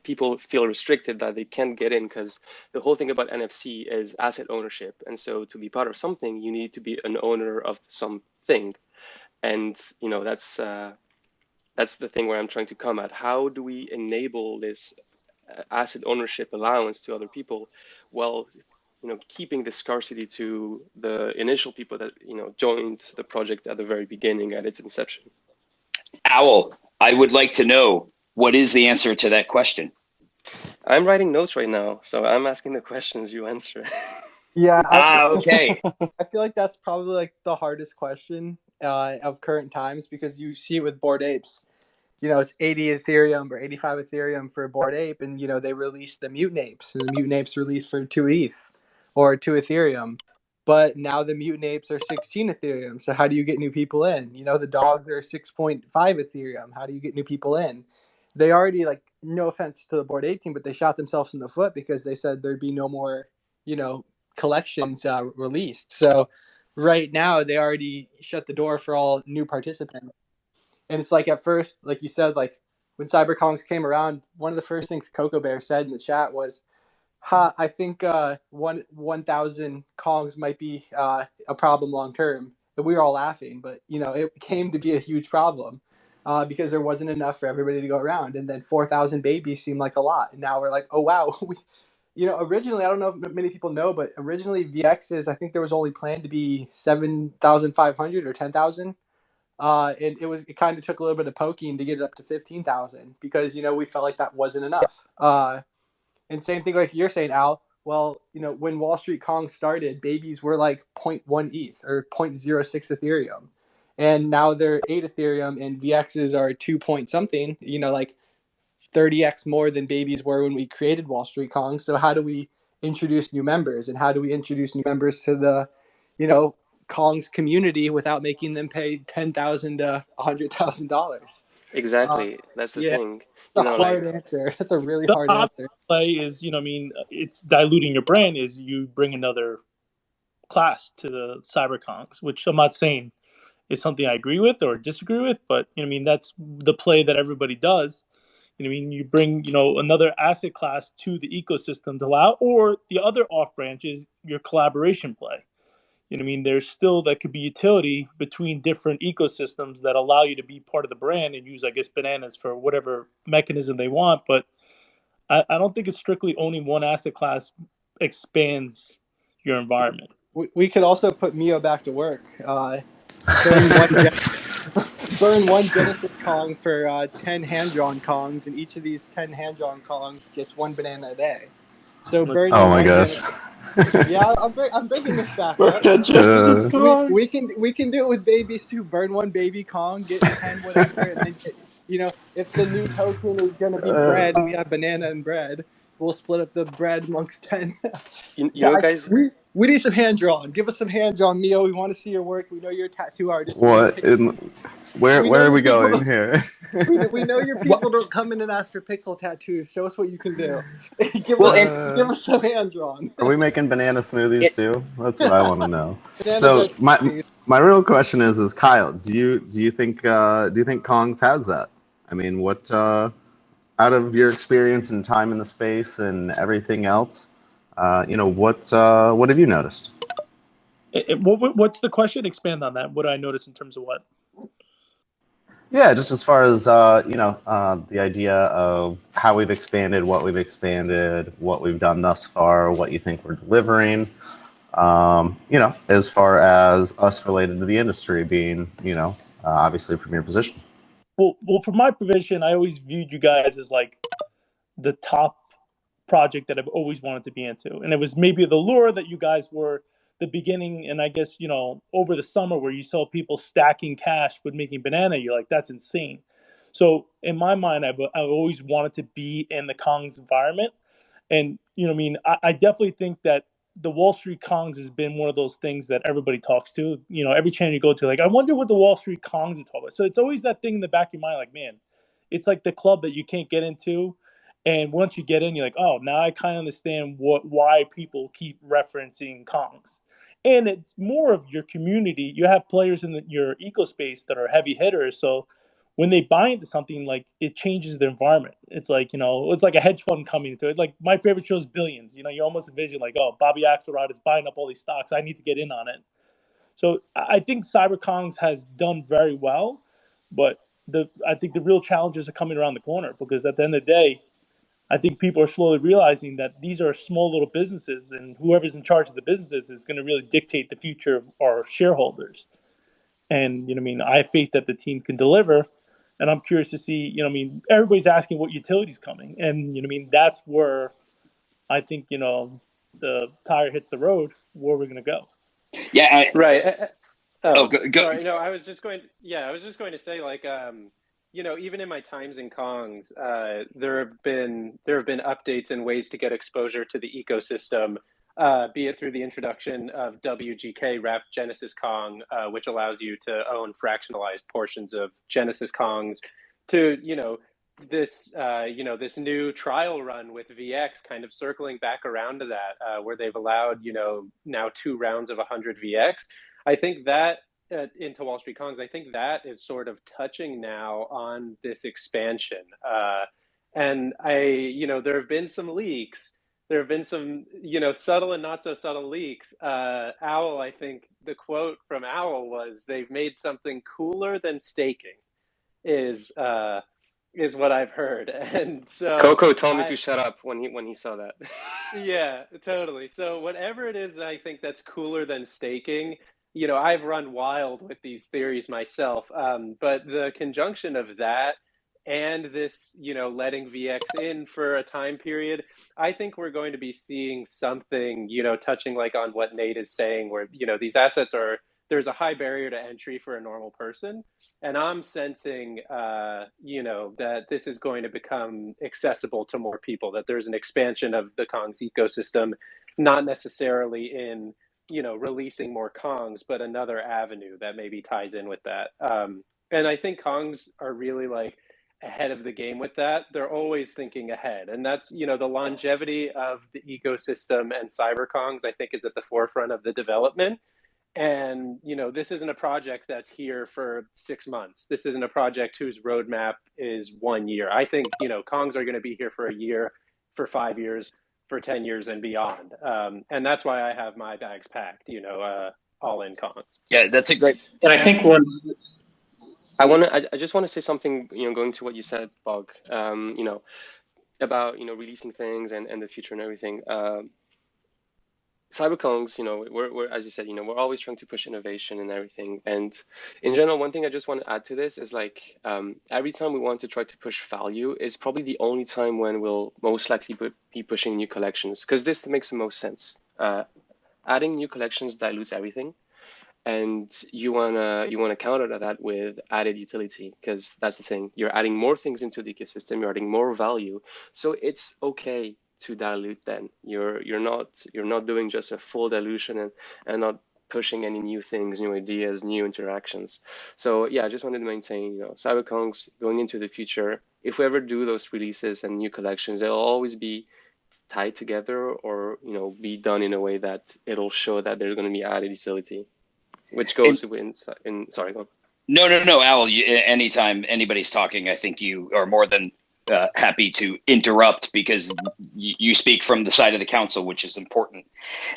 people feel restricted that they can't get in? Because the whole thing about NFC is asset ownership, and so to be part of something, you need to be an owner of something, and that's the thing where I'm trying to come at. How do we enable this asset ownership allowance to other people while keeping the scarcity to the initial people that, joined the project at the very beginning, at its inception? Owl, I would like to know, what is the answer to that question? I'm writing notes right now, so I'm asking the questions, you answer. Yeah. Okay. I feel like that's probably like the hardest question of current times, because you see it with Bored Apes. It's 80 Ethereum or 85 Ethereum for a Bored Ape, and they released the Mutant Apes, and the Mutant Apes released for 2 ETH or 2 Ethereum. But now the Mutant Apes are 16 Ethereum. So how do you get new people in? The dogs are 6.5 Ethereum. How do you get new people in? They already, like, no offense to the Bored Ape team, but they shot themselves in the foot because they said there'd be no more, collections released. So right now they already shut the door for all new participants. And it's like, at first, like you said, like when CyberKongz came around, one of the first things Coco Bear said in the chat was, I think 1,000 Kongs might be a problem long term. And we were all laughing, but it came to be a huge problem because there wasn't enough for everybody to go around. And then 4,000 babies seemed like a lot. And now we're like, oh wow, originally, I don't know if many people know, but originally VXs, I think there was only planned to be 7,500 or 10,000. And it kind of took a little bit of poking to get it up to 15,000 because we felt like that wasn't enough. And same thing like you're saying, Al. Well, when Wall-St-Kongz started, babies were like 0.1 ETH or 0.06 Ethereum, and now they're 8 Ethereum, and VXs are 2 point something. Like 30x more than babies were when we created Wall-St-Kongz. So how do we introduce new members, and how do we introduce new members to the, Kongz community without making them pay $10,000 to $100,000. Exactly. That's the thing. That's a hard answer. That's a really hard answer. Play is, you know, I mean, it's diluting your brand. Is you bring another class to the CyberKongz, which I'm not saying is something I agree with or disagree with, but you know, I mean, that's the play that everybody does. You know, I mean, you bring, you know, another asset class to the ecosystem to allow, or the other off branch is your collaboration play. You know, I mean, there's still that could be utility between different ecosystems that allow you to be part of the brand and use, I guess, bananas for whatever mechanism they want. But I don't think it's strictly owning one asset class expands your environment. We could also put Mio back to work. Burn one Genesis Kong for 10 hand-drawn Kongs, and each of these 10 hand-drawn Kongs gets 1 banana a day. So burn. Oh my gosh. Yeah, I'm bringing this back. We can do it with babies too. Burn 1 baby Kong, get 10 whatever, and then get, you know, if the new token is gonna be bread, we have banana and bread. We'll split up the bread amongst 10. You know, guys, we need some hand drawn. Give us some hand drawn, Mio. We want to see your work. We know you're a tattoo artist. What? Where are we going here? we know your people don't come in and ask for pixel tattoos. Show us what you can do. Give us some hand drawn. Are we making banana smoothies too? That's what I want to know. So my real question is Kyle, do you think Kongz has that? I mean, what out of your experience and time in the space and everything else, you know, what have you noticed? What's the question? Expand on that. What did I notice in terms of what? Yeah, just as far as you know, the idea of how we've expanded, what we've done thus far, what you think we're delivering. You know, as far as us related to the industry being, you know, obviously from your position. Well, from my position, I always viewed you guys as like the top project that I've always wanted to be into, and it was maybe the lure that you guys were the beginning, and I guess, you know, over the summer where you saw people stacking cash with making banana, you're like, that's insane. So in my mind, I've always wanted to be in the Kongz environment, and you know, I mean, I definitely think that the Wall Street Kongz has been one of those things that everybody talks to. You know, every channel you go to, like, I wonder what the Wall Street Kongz is talking about. So it's always that thing in the back of your mind, like, man, it's like the club that you can't get into. And once you get in, you're like, oh, now I kind of understand why people keep referencing Kongz. And it's more of your community. You have players in your ecospace that are heavy hitters. So when they buy into something, like, it changes the environment. It's like, you know, it's like a hedge fund coming into it. Like, my favorite show is Billions. You know, you almost envision like, oh, Bobby Axelrod is buying up all these stocks. I need to get in on it. So I think CyberKongz has done very well, but I think the real challenges are coming around the corner, because at the end of the day, I think people are slowly realizing that these are small little businesses, and whoever's in charge of the businesses is going to really dictate the future of our shareholders. And, you know, I mean, I have faith that the team can deliver. And I'm curious to see, you know, I mean, everybody's asking what utility's coming. And, you know, I mean, that's where I think, you know, the tire hits the road, where we're going to go. Yeah. Right. Go. Sorry, no, I was just going to say, like, you know, even in my times in Kongz, there have been updates and ways to get exposure to the ecosystem, be it through the introduction of WGK wrapped Genesis Kong, which allows you to own fractionalized portions of Genesis Kongz, to, you know, this new trial run with VX, kind of circling back around to that, where they've allowed, you know, now 2 rounds of 100 VX. I think that into Wall-St-Kongz, I think that is sort of touching now on this expansion. And you know, there have been some leaks. There have been some, you know, subtle and not so subtle leaks. Owl, I think the quote from Owl was, "They've made something cooler than staking," is what I've heard. And so Coco told me to shut up when he saw that. Yeah, totally. So whatever it is, I think that's cooler than staking. You know, I've run wild with these theories myself, but the conjunction of that and this, you know, letting VX in for a time period, I think we're going to be seeing something, you know, touching like on what Nate is saying, where, you know, these assets there's a high barrier to entry for a normal person. And I'm sensing, you know, that this is going to become accessible to more people, that there's an expansion of the Kongz ecosystem, not necessarily in, releasing more Kongs, but another avenue that maybe ties in with that. And I think Kongs are really like ahead of the game with that. They're always thinking ahead. And that's, the longevity of the ecosystem, and CyberKongz, I think, is at the forefront of the development. And, this isn't a project that's here for 6 months. This isn't a project whose roadmap is 1 year. I think, Kongs are going to be here for a year, for 5 years, for 10 years and beyond. And that's why I have my bags packed, all in Kongs. Yeah, that's a great. And I think I just want to say something, going to what you said, Bog, about, releasing things and the future and everything. CyberKongz, we're as you said, we're always trying to push innovation and everything. And in general, one thing I just want to add to this is like every time we want to try to push value is probably the only time when we'll most likely be pushing new collections, because this makes the most sense. Adding new collections dilutes everything, and you wanna counter that with added utility, because that's the thing. You're adding more things into the ecosystem. You're adding more value, so it's okay to dilute. Then you're not doing just a full dilution and not pushing any new things, new ideas, new interactions. So yeah, I just wanted to maintain, CyberKongz going into the future, if we ever do those releases and new collections, they'll always be tied together, or be done in a way that it'll show that there's going to be added utility, which goes sorry, go on. No, Al, anytime anybody's talking, I think you are more than happy to interrupt, because you speak from the side of the council, which is important.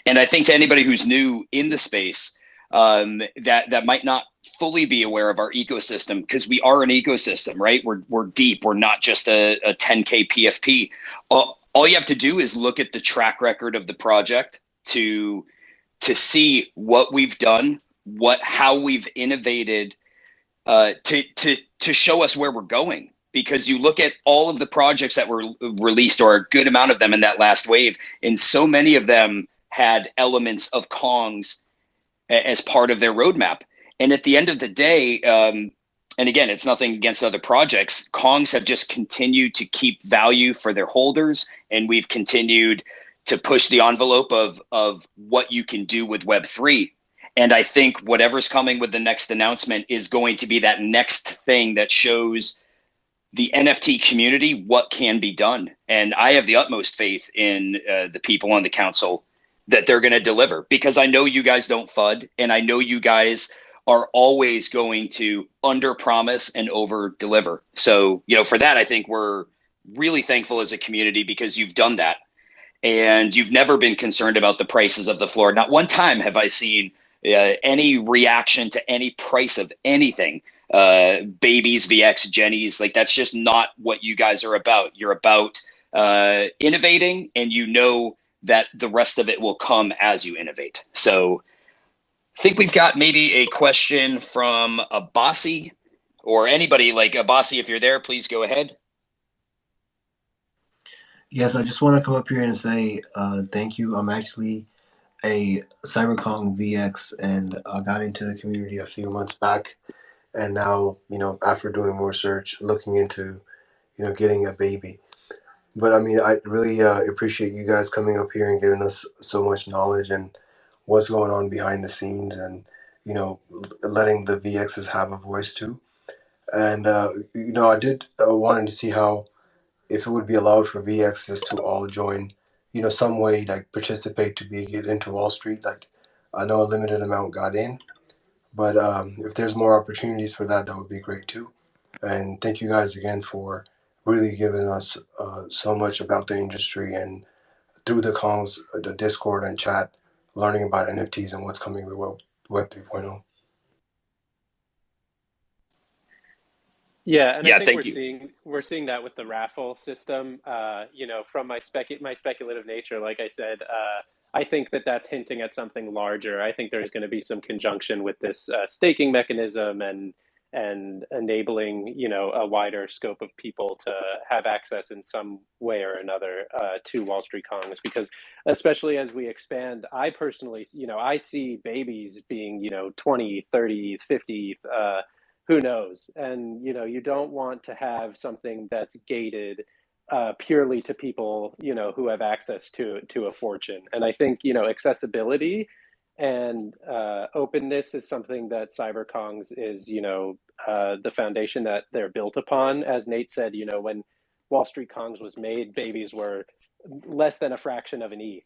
And I think to anybody who's new in the space, that might not fully be aware of our ecosystem, because we are an ecosystem, right? We're deep. We're not just a 10K PFP. All you have to do is look at the track record of the project to see what we've done, how we've innovated, to show us where we're going. Because you look at all of the projects that were released, or a good amount of them in that last wave, and so many of them had elements of Kongs as part of their roadmap. And at the end of the day, and again, it's nothing against other projects, Kongs have just continued to keep value for their holders, and we've continued to push the envelope of what you can do with Web3. And I think whatever's coming with the next announcement is going to be that next thing that shows the NFT community what can be done. And I have the utmost faith in the people on the council that they're going to deliver, because I know you guys don't FUD, and I know you guys are always going to under promise and over deliver. So, for that, I think we're really thankful as a community, because you've done that, and you've never been concerned about the prices of the floor. Not one time have I seen any reaction to any price of anything. Babies, VX, Jennies, like that's just not what you guys are about. You're about innovating, and that the rest of it will come as you innovate. So I think we've got maybe a question from Abasi, or anybody. Like Abasi, if you're there, please go ahead. Yes, I just want to come up here and say thank you. I'm actually a CyberKongz VX, and I got into the community a few months back. And now, after doing more research, looking into, getting a baby. But I mean, I really appreciate you guys coming up here and giving us so much knowledge and what's going on behind the scenes, and, letting the VXs have a voice too. And, I did wanted to see how, if it would be allowed for VXs to all join, some way, like participate to get into Wall Street. Like, I know a limited amount got in. But if there's more opportunities for that, that would be great too. And thank you guys again for really giving us so much about the industry, and through the Kongs, the Discord and chat, learning about NFTs and what's coming with Web 3.0. Yeah, and I think thank you. we're seeing that with the raffle system. From my speculative nature, like I said, I think that's hinting at something larger. I think there's going to be some conjunction with this staking mechanism and enabling, a wider scope of people to have access in some way or another to Wall-St-Kongz. Because especially as we expand, I personally, I see babies being, 20, 30, 50, who knows? And, you don't want to have something that's gated purely to people, who have access to a fortune. And I think, accessibility And openness is something that CyberKongz is, the foundation that they're built upon. As Nate said, when Wall-St-Kongz was made, babies were less than a fraction of an ETH.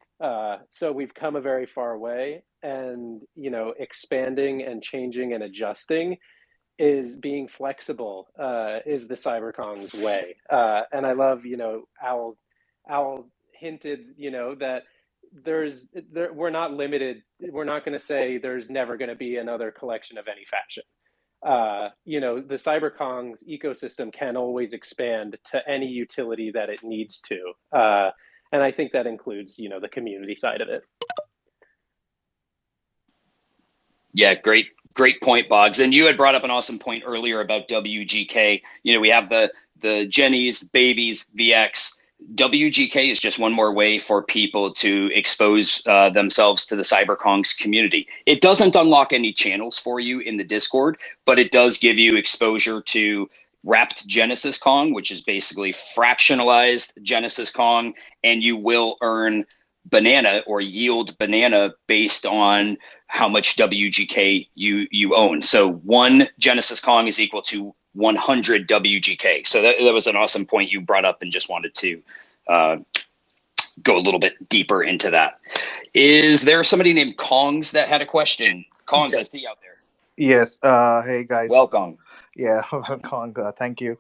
So we've come a very far way, and expanding and changing and adjusting is being flexible, is the CyberKongz way. And I love, Owl hinted, that we're not limited. We're not going to say there's never going to be another collection of any fashion. The CyberKongz ecosystem can always expand to any utility that it needs to. And I think that includes, the community side of it. Yeah, great point, Boggs. And you had brought up an awesome point earlier about WGK. We have the Jennies, Babies, VX. WGK is just one more way for people to expose themselves to the CyberKongz community. It doesn't unlock any channels for you in the Discord, but it does give you exposure to wrapped Genesis Kong, which is basically fractionalized Genesis Kong, and you will earn banana or yield banana based on how much WGK you own. So one Genesis Kong is equal to 100 WGK. So that was an awesome point you brought up, and just wanted to go a little bit deeper into that. Is there somebody named Kongs that had a question? Kongs, I see you out there. Yes. Hey guys. Welcome. Yeah, Kong. Thank you.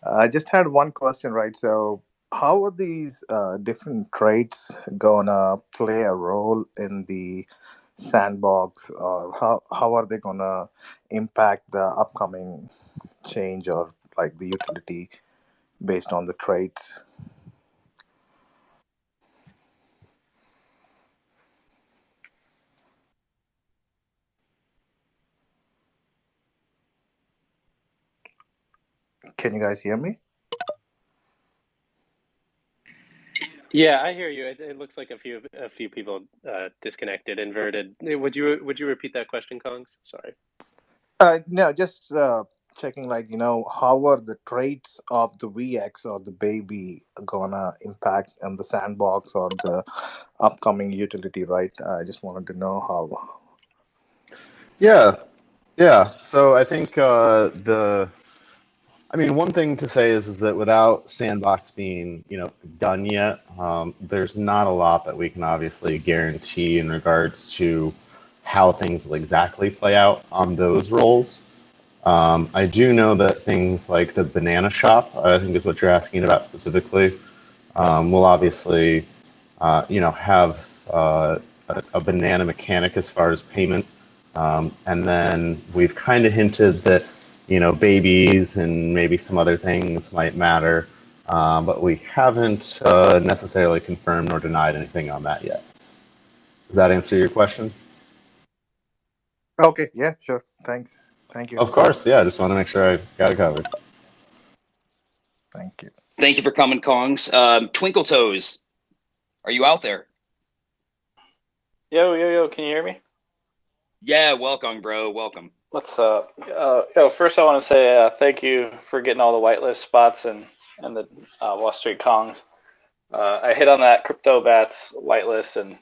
I just had one question, right? So how are these different traits gonna play a role in the sandbox, or how are they gonna impact the upcoming change, or like the utility based on the traits? Can you guys hear me? Yeah, I hear you. It looks like a few people disconnected, inverted. Would you repeat that question, Kongs? Sorry. No, just checking, like, how are the traits of the VX or the Baby gonna impact on the sandbox or the upcoming utility, right? I just wanted to know how. Yeah. So I think one thing to say is that without Sandbox being, done yet, there's not a lot that we can obviously guarantee in regards to how things will exactly play out on those roles. I do know that things like the banana shop, I think is what you're asking about specifically, will obviously, have a banana mechanic as far as payment. And then we've kind of hinted that, babies and maybe some other things might matter, but we haven't necessarily confirmed or denied anything on that yet. Does that answer your question? Okay, yeah, sure. Thanks. Thank you. Of course, yeah. I just want to make sure I got it covered. Thank you. Thank you for coming, Kongs. Twinkle Toes, are you out there? Yo, can you hear me? Yeah, welcome, bro. Welcome. What's up? First I want to say thank you for getting all the whitelist spots and the Wall-St-Kongz. I hit on that CryptoBatz whitelist, and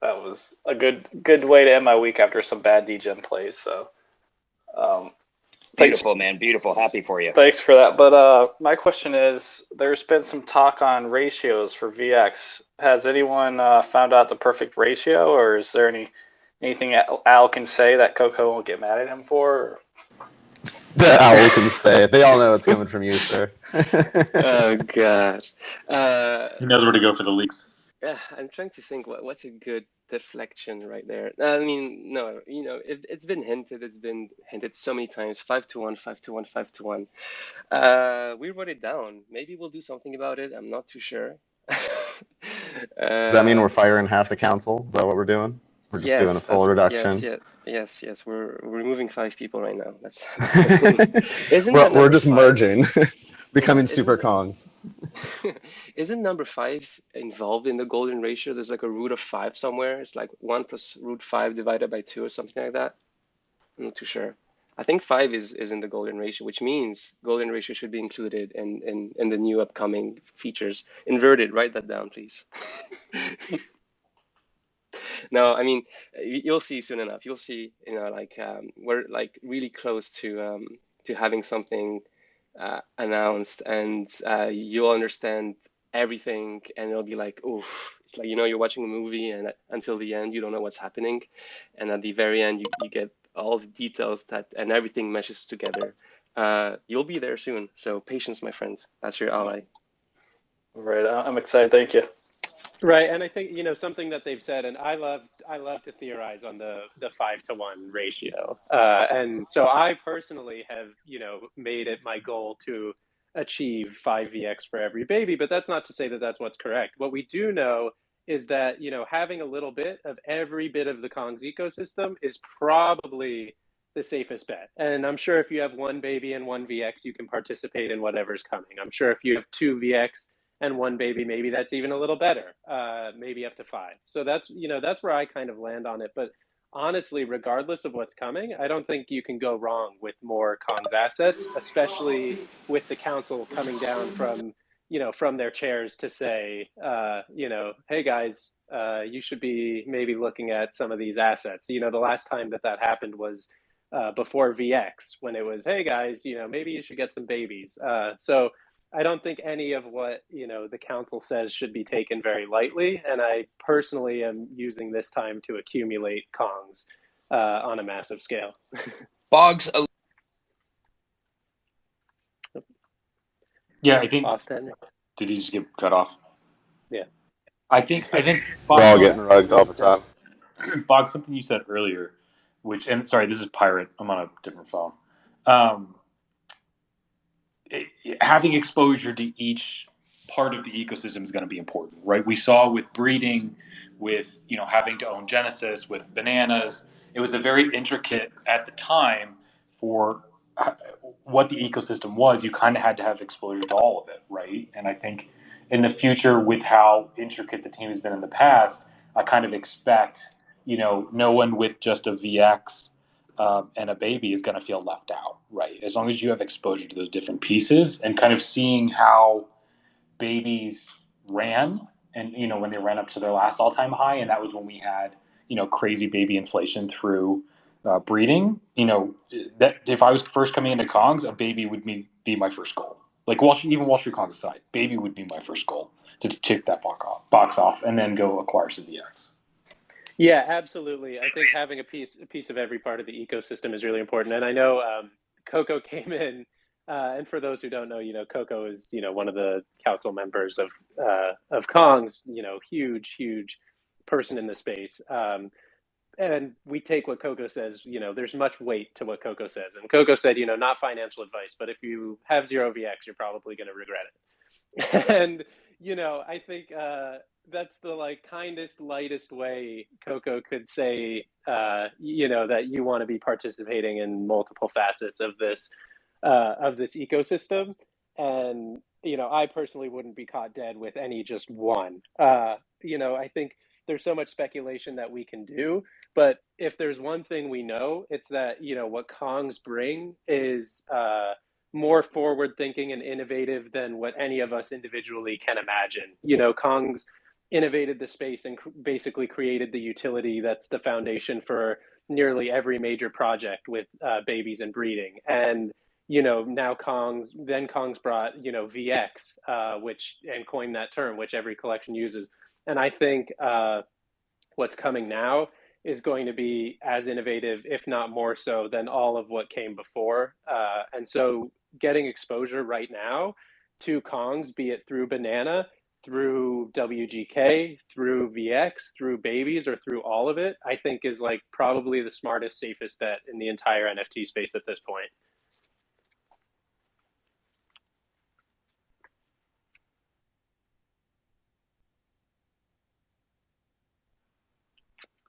that was a good way to end my week after some bad degen plays. So, beautiful, man. Beautiful. Happy for you. Thanks for that. But my question is, there's been some talk on ratios for VX. Has anyone found out the perfect ratio, or is there anything Al can say that Coco won't get mad at him for? That Owl can say it. They all know it's coming from you, sir. Oh God. He knows where to go for the leaks. Yeah, I'm trying to think what's a good deflection right there. I mean, no, it's been hinted. It's been hinted so many times. 5-1, 5-1, 5-1. We wrote it down. Maybe we'll do something about it. I'm not too sure. Does that mean we're firing half the council? Is that what we're doing? We're just doing a full reduction? Yes. We're removing 5 people right now. That's we're just merging, becoming CyberKongz. Isn't number 5 involved in the golden ratio? There's like a root of 5 somewhere. It's like 1 plus root 5 divided by 2 or something like that. I'm not too sure. I think 5 is in the golden ratio, which means golden ratio should be included in the new upcoming features. Inverted, write that down, please. No, I mean, you'll see soon enough. You'll see, like we're like really close to having something announced, and you'll understand everything, and it'll be like, oof, it's like, you're watching a movie, and until the end, you don't know what's happening, and at the very end, you get all the details and everything meshes together. You'll be there soon, so patience, my friend. That's your ally. Right, I'm excited. Thank you. Right, and I think something that they've said, and I love to theorize on the 5-to-1 ratio, and so I personally have made it my goal to achieve 5VX for every baby, but that's not to say that that's what's correct. What we do know is that having a little bit of every bit of the Kongz ecosystem is probably the safest bet. And I'm sure if you have one baby and one VX, you can participate in whatever's coming. I'm sure if you have 2 VX and 1 baby, maybe that's even a little better, maybe up to 5. So that's where I kind of land on it. But honestly, regardless of what's coming, I don't think you can go wrong with more Kongz assets, especially with the council coming down from their chairs to say, hey guys, you should be maybe looking at some of these assets. The last time that happened was before VX, when it was, hey guys, maybe you should get some babies. So I don't think any of what the council says should be taken very lightly, and I personally am using this time to accumulate Kongz on a massive scale. Boggs. Yeah, I think. Austin. Did he just get cut off? Yeah. I think. We're all getting rugged all the time. Boggs, something you said earlier, and sorry, this is Pirate. I'm on a different phone. Having exposure to each part of the ecosystem is going to be important, right? We saw with breeding, with having to own Genesis, with bananas, it was a very intricate at the time for what the ecosystem was. You kind of had to have exposure to all of it, right? And I think in the future, with how intricate the team has been in the past, I kind of expect no one with just a VX and a baby is going to feel left out, right? As long as you have exposure to those different pieces and kind of seeing how babies ran, and when they ran up to their last all-time high, and that was when we had crazy baby inflation through breeding. That if I was first coming into Kongz, a baby would be my first goal. Like even Wall Street Kongz aside, baby would be my first goal to tick that box off, and then go acquire some VX. Yeah, absolutely. I think having a piece of every part of the ecosystem is really important. And I know Coco came in, and for those who don't know, Coco is one of the council members of Kongz. Huge person in the space. And we take what Coco says. There's much weight to what Coco says. And Coco said, not financial advice, but if you have 0 VX, you're probably going to regret it. And I think that's the kindest, lightest way Coco could say, that you want to be participating in multiple facets of this ecosystem. And, I personally wouldn't be caught dead with any just one. I think there's so much speculation that we can do, but if there's one thing we know, it's that, what Kongz bring is more forward thinking and innovative than what any of us individually can imagine. Kongz innovated the space and basically created the utility that's the foundation for nearly every major project with babies and breeding. And now Kongz brought VX, and coined that term, which every collection uses. And I think what's coming now is going to be as innovative, if not more so, than all of what came before. And so getting exposure right now to Kongz, be it through Banana, through WGK, through VX, through babies, or through all of it, I think is probably the smartest, safest bet in the entire NFT space at this point.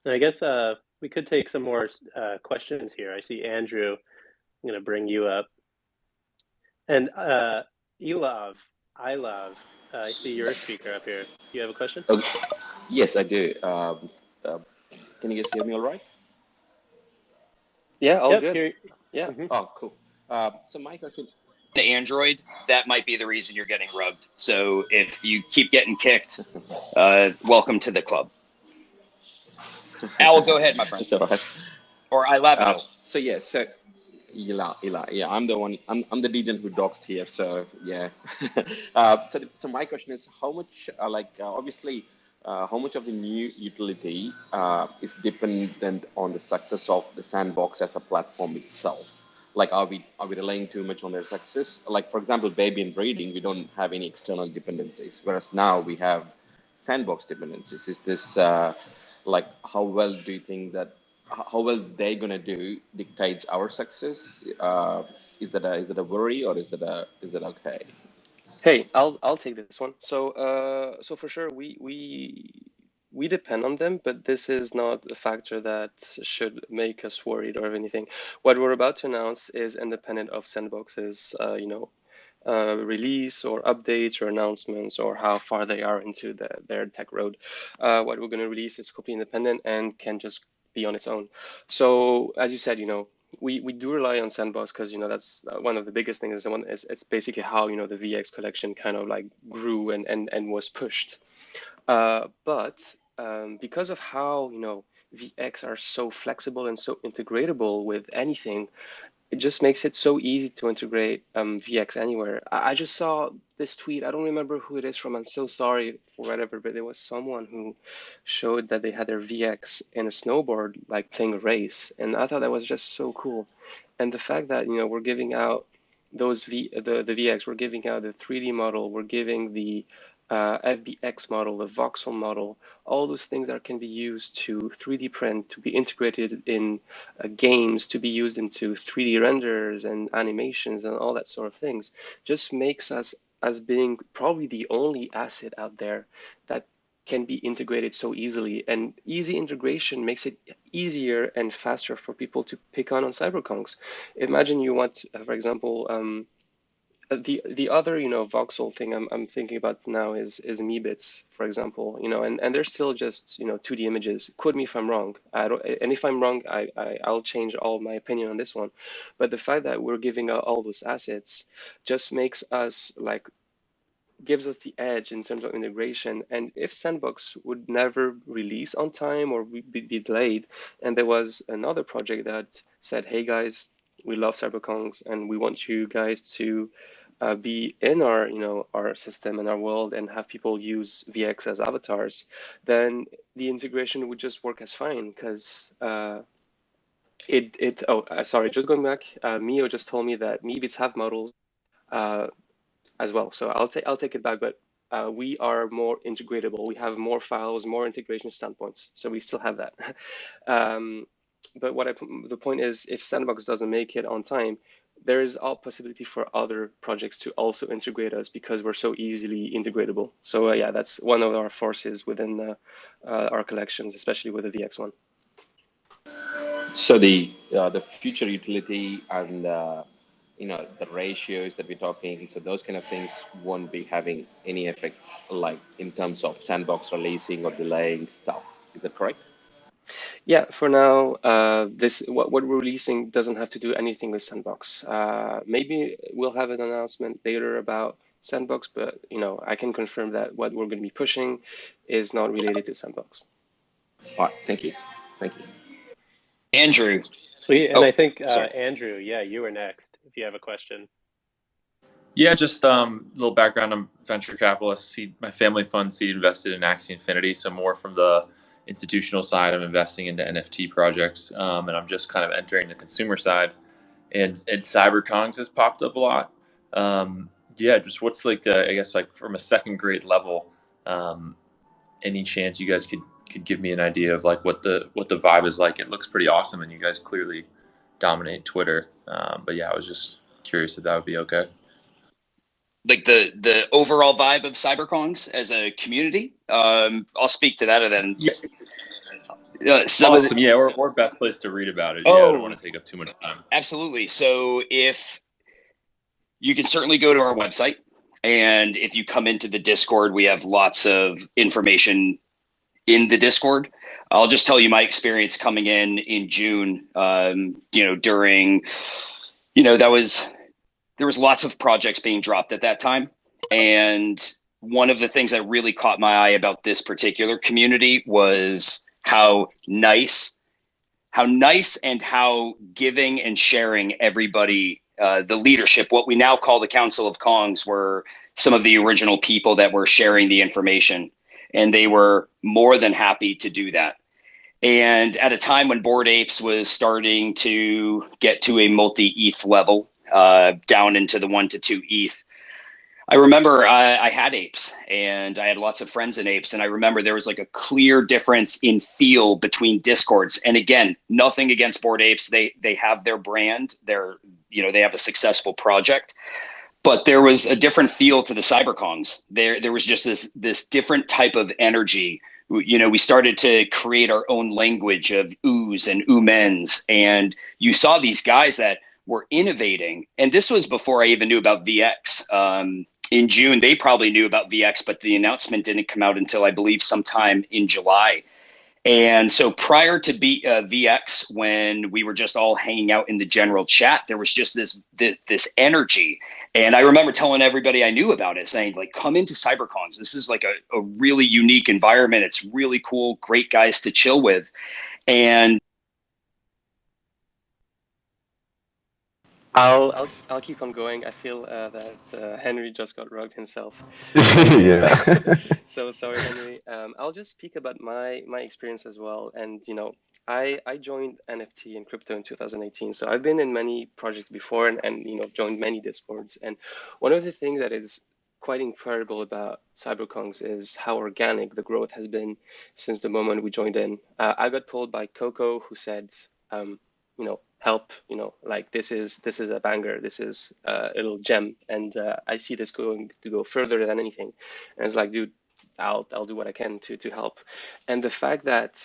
I guess we could take some more questions here. I see Andrew. I'm going to bring you up. And Ilav, I see you're a speaker up here. Do you have a question? Yes, I do. Can you guys hear me all right? Yeah, all good. Yeah. Mm-hmm. Oh, cool. So my question... Android, that might be the reason you're getting rugged. So if you keep getting kicked, welcome to the club. Al, go ahead, my friend. It's all right. Or I laugh at So yeah, so yeah, I'm the one. I'm the degen who doxed here. So yeah. So my question is, how much obviously how much of the new utility is dependent on the success of the Sandbox as a platform itself? Like, are we relying too much on their success? Like, for example, Baby and breeding, we don't have any external dependencies, whereas now we have Sandbox dependencies. Is this like, how well do you think that, how well they're gonna do dictates our success? Is that a worry, or is that okay? Hey, I'll take this one. So for sure we depend on them, but this is not a factor that should make us worried or anything. What we're about to announce is independent of Sandbox's release or updates or announcements or how far they are into their tech road. What we're going to release is completely independent and can just be on its own. So as you said, we do rely on Sandbox because that's one of the biggest things. It's basically how the VX collection kind of like grew and was pushed. But because of how VX are so flexible and so integratable with anything, it just makes it so easy to integrate VX anywhere. I just saw this tweet. I don't remember who it is from. I'm so sorry for whatever, but there was someone who showed that they had their VX in a snowboard, like playing a race, and I thought that was just so cool. And the fact that we're giving out those the VX, we're giving out the 3D model, we're giving the FBX model, the voxel model, all those things that can be used to 3D print, to be integrated in games, to be used into 3D renders and animations and all that sort of things, just makes us as being probably the only asset out there that can be integrated so easily. And easy integration makes it easier and faster for people to pick on CyberKongz. Imagine you want, for example, the other voxel thing I'm thinking about now is Meebits, for example, and they're still just 2D images. Quote me if I'm wrong. And if I'm wrong, I'll change all my opinion on this one. But the fact that we're giving out all those assets just makes us gives us the edge in terms of integration. And if Sandbox would never release on time or be delayed, and there was another project that said, hey guys, we love CyberKongz and we want you guys to be in our system and our world and have people use VX as avatars, then the integration would just work as fine because sorry, just going back, Mio just told me that Meebits have models as well. So I'll take it back, but we are more integratable. We have more files, more integration standpoints. So we still have that. But the point is, if Sandbox doesn't make it on time, there is all possibility for other projects to also integrate us because we're so easily integratable. So yeah, that's one of our forces within our collections, especially with the VX one. So the future utility and the ratios that we're talking, so those kind of things won't be having any effect, like in terms of Sandbox releasing or delaying stuff. Is that correct? Yeah, for now, what we're releasing doesn't have to do anything with Sandbox. Maybe we'll have an announcement later about Sandbox, but I can confirm that what we're going to be pushing is not related to Sandbox. All right, thank you. Andrew. Sweet, and I think Andrew, yeah, you were next if you have a question. Yeah, just a little background. I'm venture capitalist. My family fund seed invested in Axie Infinity, so more from the institutional side. I'm investing into NFT projects, and I'm just kind of entering the consumer side. And CyberKongz has popped up a lot. Yeah, just what's I guess from a second grade level, any chance you guys could give me an idea of what the vibe is like? It looks pretty awesome, and you guys clearly dominate Twitter. But yeah, I was just curious if that would be okay. Like the overall vibe of CyberKongz as a community. I'll speak to that, and then awesome. Yeah, or best place to read about it. Yeah, I don't want to take up too much time. Absolutely. So if you can certainly go to our website, and if you come into the Discord, we have lots of information in the Discord. I'll just tell you my experience coming in June. During there was lots of projects being dropped at that time. And one of the things that really caught my eye about this particular community was how nice and how giving and sharing everybody, the leadership, what we now call the Council of Kongs, were some of the original people that were sharing the information, and they were more than happy to do that. And at a time when Bored Apes was starting to get to a multi-ETH level, down into the 1 to 2 ETH, I remember I had apes, and I had lots of friends in apes, and I remember there was like a clear difference in feel between Discords. And again, nothing against Bored Apes. They have their brand. They have a successful project, but there was a different feel to the CyberKongz. There was just this different type of energy. We started to create our own language of oohs and oomens, and you saw these guys that were innovating. And this was before I even knew about VX. In June, they probably knew about VX, but the announcement didn't come out until, I believe, sometime in July. And so prior to VX, when we were just all hanging out in the general chat, there was just this energy. And I remember telling everybody I knew about it, saying, like, come into CyberKongz. This is like a really unique environment. It's really cool, great guys to chill with. And I'll keep on going. I feel that Henry just got rugged himself. Yeah. So sorry, Henry. I'll just speak about my experience as well. And I joined NFT and crypto in 2018. So I've been in many projects before, and joined many Discords. And one of the things that is quite incredible about CyberKongz is how organic the growth has been since the moment we joined in. I got told by Coco, who said, help, like this is a banger, this is a little gem, and I see this going to go further than anything. And it's like, dude, I'll do what I can to help. And the fact that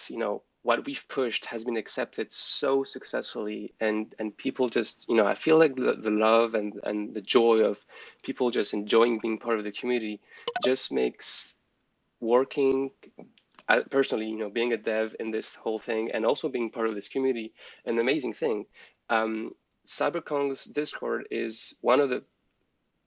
what we've pushed has been accepted so successfully, and people just I feel like the love and the joy of people just enjoying being part of the community just makes working personally, being a dev in this whole thing and also being part of this community, an amazing thing. CyberKongz Discord is one of the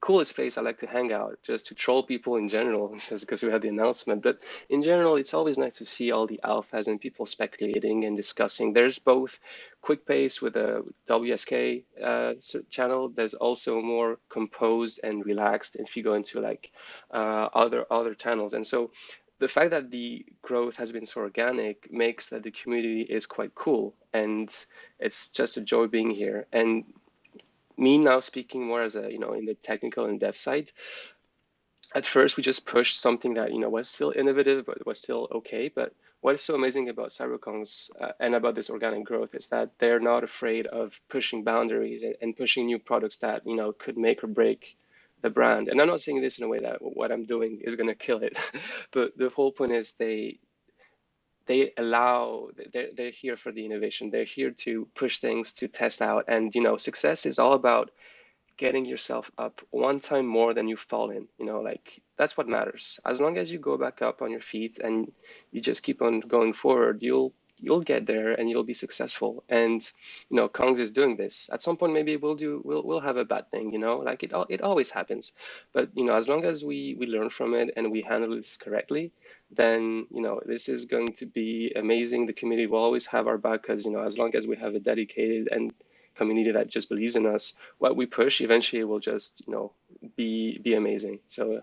coolest place I like to hang out, just to troll people in general, just because we had the announcement. But in general, it's always nice to see all the alphas and people speculating and discussing. There's both quick pace with a WSK channel. There's also more composed and relaxed if you go into like other channels. And so the fact that the growth has been so organic makes that the community is quite cool, and it's just a joy being here. And me now speaking more as a, in the technical and dev side, at first we just pushed something that, was still innovative, but was still okay. But what is so amazing about CyberKongz and about this organic growth is that they're not afraid of pushing boundaries and pushing new products that, could make or break the brand. And I'm not saying this in a way that what I'm doing is going to kill it, but the whole point is they're here for the innovation. They're here to push things, to test out. And success is all about getting yourself up one time more than you've fallen. Like that's what matters. As long as you go back up on your feet and you just keep on going forward, you'll get there and you'll be successful. And Kongs is doing this. At some point, maybe we'll have a bad thing. Like it always happens. But as long as we learn from it and we handle this correctly, then this is going to be amazing. The community will always have our back, because as long as we have a dedicated and community that just believes in us, what we push eventually will just be amazing. So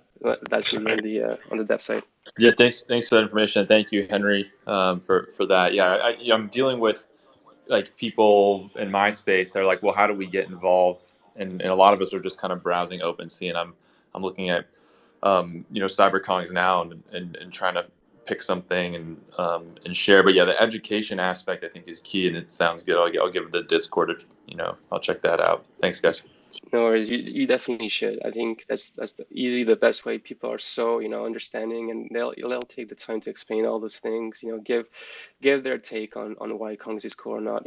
that's really on the dev side. Yeah, thanks for that information, and thank you, Henry, for that. Yeah, I'm dealing with like people in my space. They're like, well, how do we get involved? And a lot of us are just kind of browsing OpenSea, and I'm looking at CyberKongz now and trying to pick something and share. But yeah, the education aspect I think is key, and it sounds good. I'll give the Discord I'll check that out. Thanks, guys. No worries. You definitely should. I think that's easily the best way. People are so understanding, and they'll take the time to explain all those things. Give their take on why Kongs is cool or not.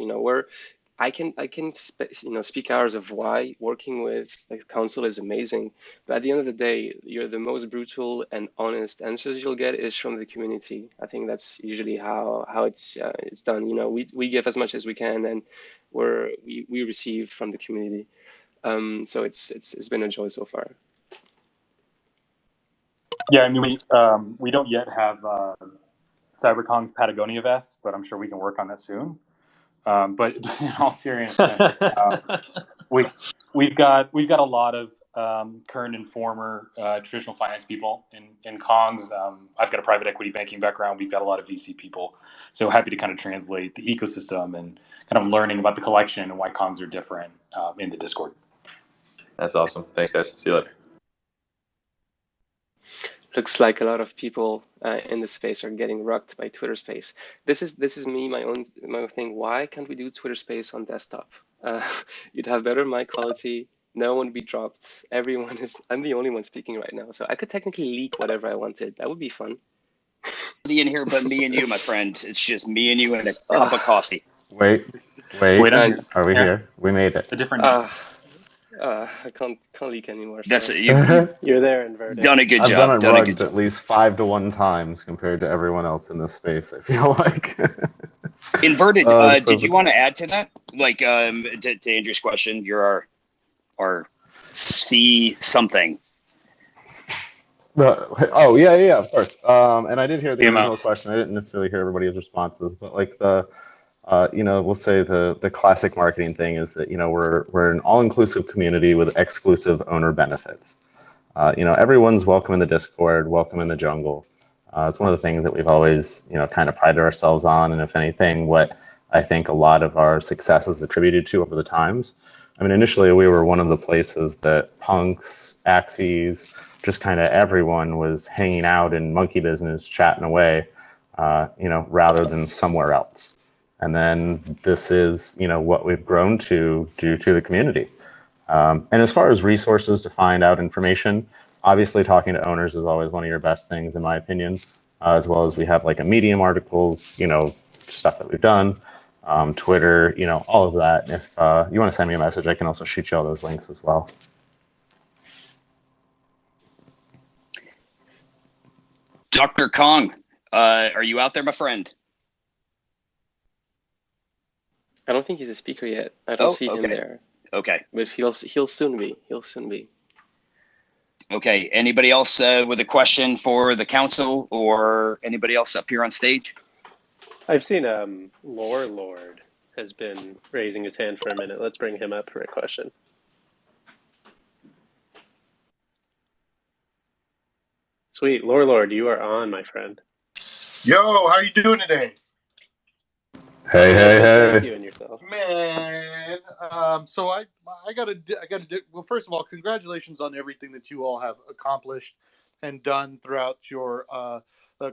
I can speak hours of why working with the council is amazing, but at the end of the day, you're the most brutal and honest answers you'll get is from the community. I think that's usually how it's done. We give as much as we can, and we receive from the community. So it's been a joy so far. Yeah, I mean we don't yet have CyberKongz Patagonia vest, but I'm sure we can work on that soon. But in all seriousness, we've got a lot of current and former traditional finance people in Kongs. I've got a private equity banking background. We've got a lot of VC people. So happy to kind of translate the ecosystem and kind of learning about the collection and why Kongs are different in the Discord. That's awesome. Thanks, guys. See you later. Looks like a lot of people in the space are getting rugged by Twitter Space. This is me, my own thing. Why can't we do Twitter Space on desktop? You'd have better mic quality. No one would be dropped. I'm the only one speaking right now, so I could technically leak whatever I wanted. That would be fun. In here, but me and you, my friend. It's just me and you and a cup of coffee. Wait. Are we here? We made it. A different. I can't leak anymore. So. That's it. You're there, Inverted. Done a good I've job. done it rugged at least 5 to 1 times compared to everyone else in this space, I feel like. Inverted, did you want to add to that? Like, to Andrew's question, you're our C something. Oh, yeah, of course. And I did hear the original question. I didn't necessarily hear everybody's responses, but like we'll say the classic marketing thing is that, we're an all-inclusive community with exclusive owner benefits. Everyone's welcome in the Discord, welcome in the jungle. It's one of the things that we've always, kind of prided ourselves on. And if anything, what I think a lot of our success is attributed to over the times. I mean, initially we were one of the places that punks, Axies, just kind of everyone was hanging out in monkey business, chatting away, rather than somewhere else. And then this is, what we've grown to due to the community. And as far as resources to find out information, obviously talking to owners is always one of your best things, in my opinion, as well as we have like a Medium articles, stuff that we've done, Twitter, all of that. And if you want to send me a message, I can also shoot you all those links as well. Dr. Kong, are you out there, my friend? I don't think he's a speaker yet. I don't see him there. Okay. But he'll soon be. Okay. Anybody else with a question for the council or anybody else up here on stage? I've seen Lord has been raising his hand for a minute. Let's bring him up for a question. Sweet. Lord, you are on, my friend. Yo, how you doing today? Hey. Thank you and yourself. Man, so I gotta well, first of all, congratulations on everything that you all have accomplished and done throughout your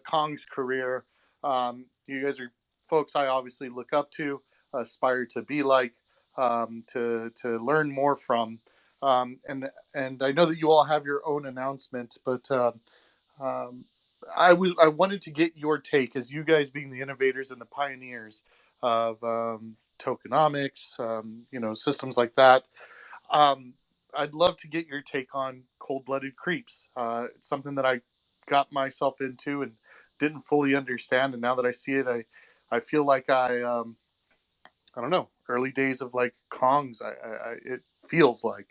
Kong's career. You guys are folks I obviously look up to, aspire to be like, to learn more from. And I know that you all have your own announcements, but I wanted to get your take, as you guys being the innovators and the pioneers of tokenomics, systems like that. I'd love to get your take on cold-blooded Creepz. It's something that I got myself into and didn't fully understand, and now that I see it, I feel like I don't know, early days of like Kongs. It feels like,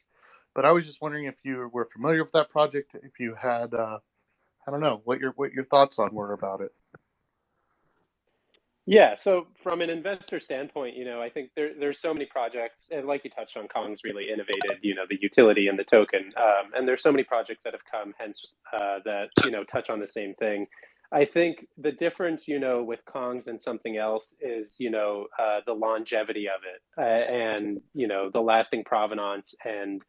but I was just wondering if you were familiar with that project, if you had, I don't know, what your thoughts were about it. Yeah, so from an investor standpoint, I think there's so many projects, and like you touched on, Kong's really innovated, the utility and the token, and there's so many projects that have come hence that touch on the same thing. I think the difference, with Kong's and something else is, the longevity of it, and the lasting provenance and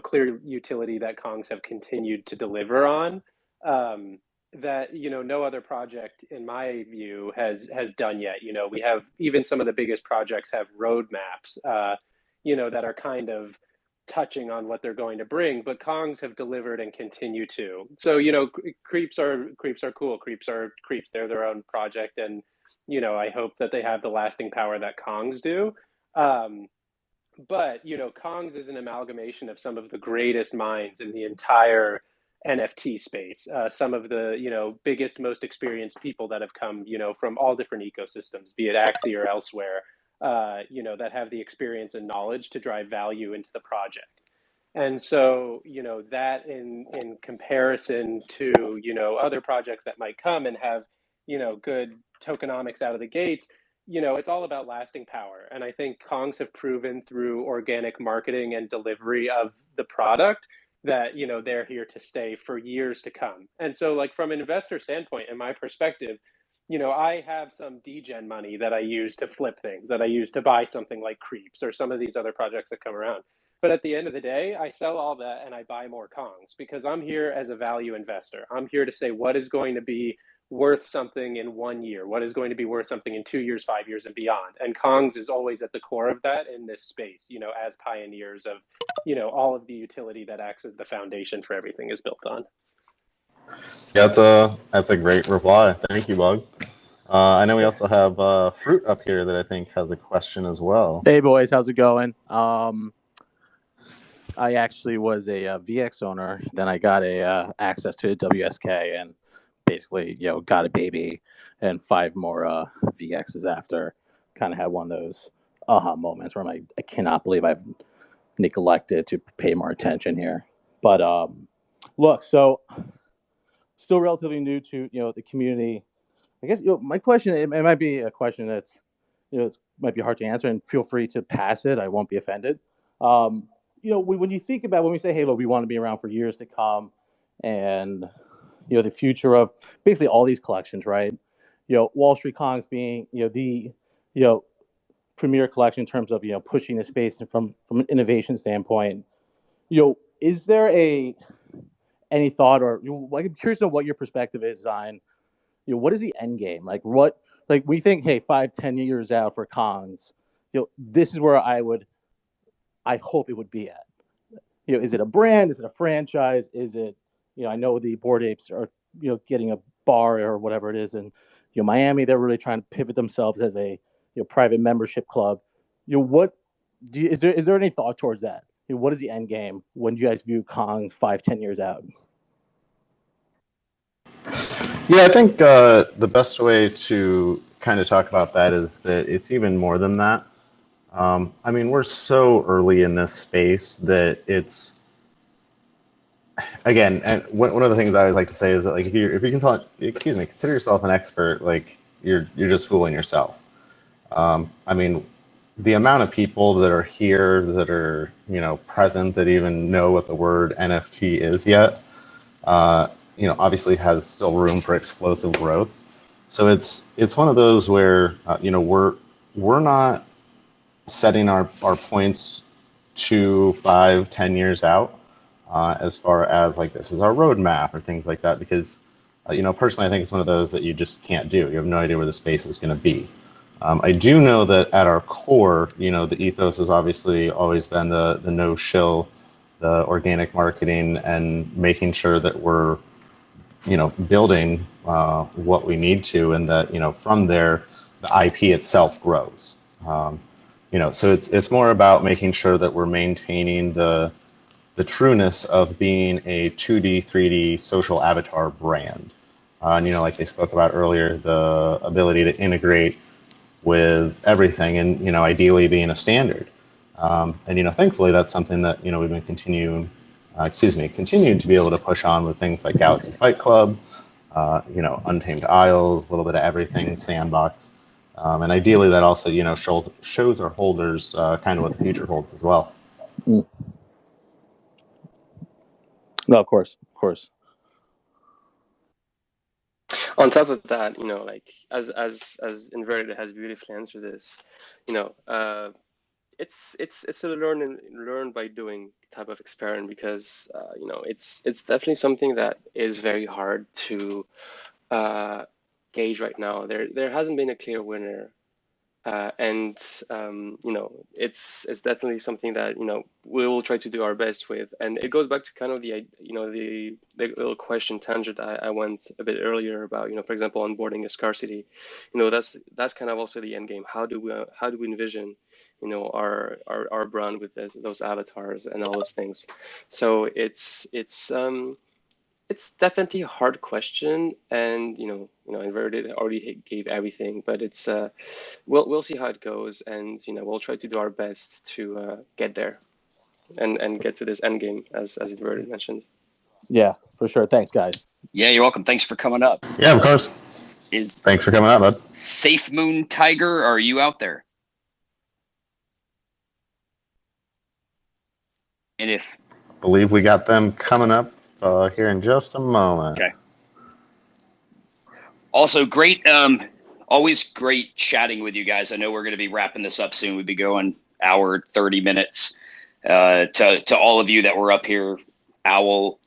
clear utility that Kong's have continued to deliver on. That no other project in my view has done yet. We have, even some of the biggest projects have roadmaps that are kind of touching on what they're going to bring, but Kongs have delivered and continue to. So Creepz are cool. Creepz are Creepz. They're their own project, and I hope that they have the lasting power that Kongs do. But Kongs is an amalgamation of some of the greatest minds in the entire NFT space, some of the biggest, most experienced people that have come from all different ecosystems, be it Axie or elsewhere, that have the experience and knowledge to drive value into the project. And so that in comparison to other projects that might come and have good tokenomics out of the gates, it's all about lasting power. And I think Kongs have proven through organic marketing and delivery of the product that, they're here to stay for years to come. And so like from an investor standpoint, in my perspective, I have some degen money that I use to flip things, that I use to buy something like Creepz or some of these other projects that come around. But at the end of the day, I sell all that and I buy more Kongs because I'm here as a value investor. I'm here to say what is going to be worth something in 1 year, what is going to be worth something in 2 years, 5 years, and beyond. And Kongs is always at the core of that in this space, as pioneers of, all of the utility that acts as the foundation for everything is built on. Yeah, that's a great reply. Thank you, Bug. I know we also have Fruit up here that I think has a question as well. Hey boys, how's it going? I actually was a VX owner. Then I got a access to the WSK and basically, got a baby and 5 more VXs after. Kind of had one of those aha moments where I'm like, I cannot believe I've neglected to pay more attention here. But look, so still relatively new to the community. I guess my question, it might be a question that's it might be hard to answer, and feel free to pass it. I won't be offended. When you think about when we say, hey, look, we want to be around for years to come, and the future of basically all these collections, right? Wall-St-Kongz being the premier collection in terms of pushing the space from an innovation standpoint. Is there any thought, or I'm curious to what your perspective is on what is the end game? Like we think, hey, 5-10 years out for Kongs, this is where I hope it would be at. Is it a brand? Is it a franchise? Is it I know the Bored Apes are getting a bar or whatever it is, and Miami, they're really trying to pivot themselves as a private membership club. Is there any thought towards that? What is the end game when you guys view Kongs 5-10 years out? Yeah, I think the best way to kind of talk about that is that it's even more than that. I mean, we're so early in this space that it's, again, and one of the things I always like to say is that like if you consider yourself an expert, like you're just fooling yourself. I mean, the amount of people that are here that are present that even know what the word NFT is yet, obviously has still room for explosive growth. So it's one of those where we're not setting our points 2, 5, 10 years out as far as like this is our roadmap or things like that, because personally I think it's one of those that you just can't do. You have no idea where the space is going to be. I do know that at our core, the ethos has obviously always been the no shill, the organic marketing, and making sure that we're building what we need to, and that from there the IP itself grows. So it's more about making sure that we're maintaining the trueness of being a 2D, 3D social avatar brand. And like they spoke about earlier, the ability to integrate with everything, and ideally being a standard. And thankfully that's something that we've been continuing to be able to push on with things like Galaxy Fight Club, Untamed Isles, a little bit of everything, Sandbox. And ideally that also, shows our holders kind of what the future holds as well. No, of course. On top of that, like as Inverted has beautifully answered this, it's a learn by doing type of experiment, because it's definitely something that is very hard to gauge right now. There hasn't been a clear winner, and it's definitely something that we will try to do our best with. And it goes back to kind of the little question tangent I went a bit earlier about for example onboarding a scarcity. That's kind of also the end game. How do we envision our brand with those avatars and all those things? So it's definitely a hard question, and Inverted already gave everything, but it's we'll see how it goes, and we'll try to do our best to get there and get to this end game as mentioned. Yeah, for sure. Thanks, guys. Yeah, you're welcome. Thanks for coming up. Yeah, of course. Thanks for coming out, bud. Safe Moon Tiger, are you out there? And if I believe we got them coming up here in just a moment. Okay. Also, great. Always great chatting with you guys. I know we're going to be wrapping this up soon. We'll be going hour 30 minutes. To all of you that were up here, Owl,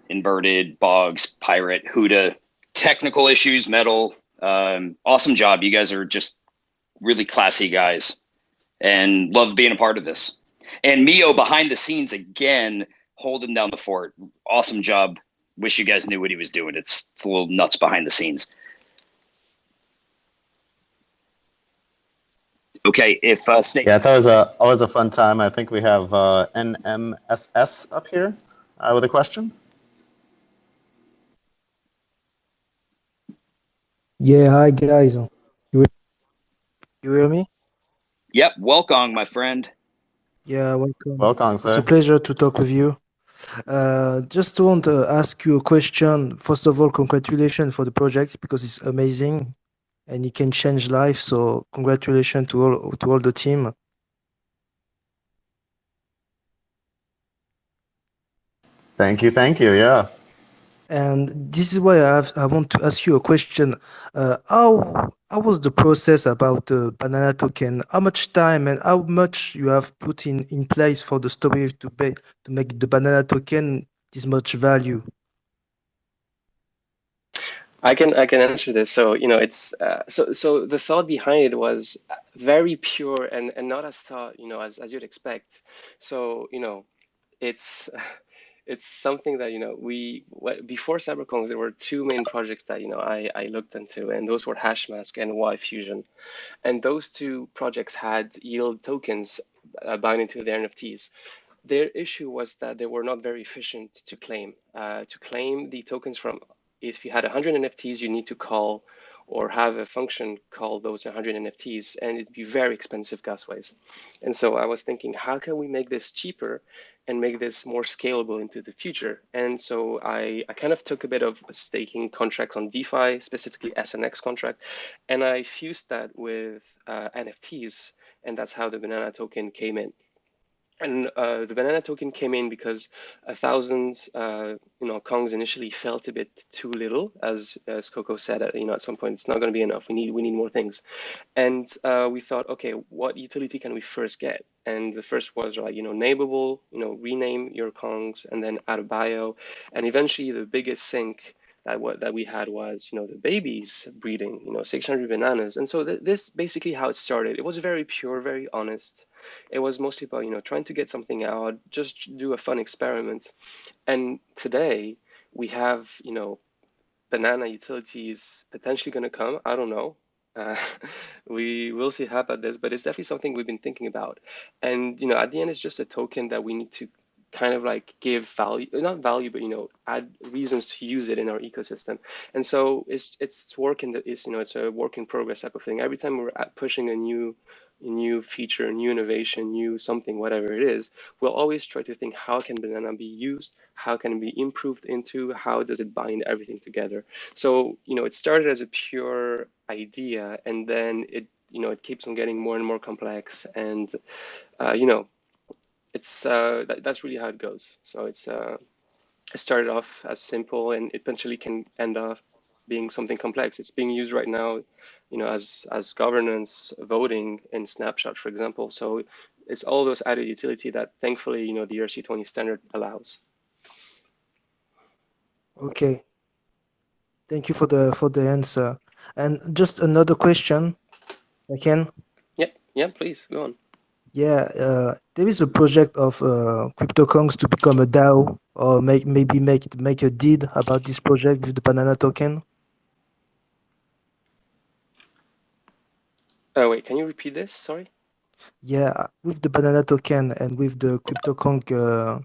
Inverted, Boggs, Pirate, Huda, technical issues, Metal. Awesome job. You guys are just really classy guys, and love being a part of this. And Mio behind the scenes again, holding down the fort. Awesome job. Wish you guys knew what he was doing. It's a little nuts behind the scenes. Okay, if Snake. Yeah, it's always a fun time. I think we have NMSS up here with a question. Yeah, hi guys. You hear me? Yep, welcome, my friend. Yeah, welcome. Welcome, It's a sir. pleasure to talk with you. Just want to ask you a question. First of all, congratulations for the project because it's amazing and it can change life. So congratulations to all the team. Thank you. Yeah. And this is why I want to ask you a question. How was the process about the banana token? How much time and how much you have put in place for the story to make the banana token this much value? I can answer this. So it's so the thought behind it was very pure and not as thought as you'd expect. So it's something that before CyberKongz there were two main projects that I looked into, and those were Hashmask and Y Fusion, and those two projects had yield tokens bound into their NFTs. Their issue was that they were not very efficient to claim. To claim the tokens from, if you had 100 NFTs, you need to call or have a function call those 100 NFTs, and it'd be very expensive gas-wise. And so I was thinking, how can we make this cheaper and make this more scalable into the future? And so I kind of took a bit of staking contracts on DeFi, specifically SNX contract, and I fused that with NFTs, and that's how the banana token came in. And the banana token came in because 1,000 Kongs initially felt a bit too little, as Coco said. At some point it's not going to be enough. We need more things, and we thought, okay, what utility can we first get? And the first was like nameable, rename your Kongs and then add a bio, and eventually the biggest sink that we had was the babies breeding 600 bananas. And so this basically how it started. It was very pure, very honest. It was mostly about trying to get something out, just do a fun experiment. And today we have banana utilities potentially going to come. I don't know. We will see how about this, but it's definitely something we've been thinking about. And at the end, it's just a token that we need to kind of like give value, not value, but add reasons to use it in our ecosystem. And so it's it's a work in progress type of thing. Every time we're pushing a new feature, new innovation, new something, whatever it is, we'll always try to think, how can banana be used? How can it be improved into? How does it bind everything together? So it started as a pure idea, and then it keeps on getting more and more complex, and it's that's really how it goes. So it started off as simple, and eventually can end up being something complex. It's being used right now, as governance voting in Snapshot, for example. So it's all those added utility that thankfully, the ERC20 standard allows. Okay. Thank you for the answer. And just another question, I can? Yeah, please go on. Yeah, there is a project of CryptoKongz to become a DAO, or maybe make a deed about this project with the banana token. Wait, can you repeat this? Sorry. Yeah, with the banana token and with the CryptoKongz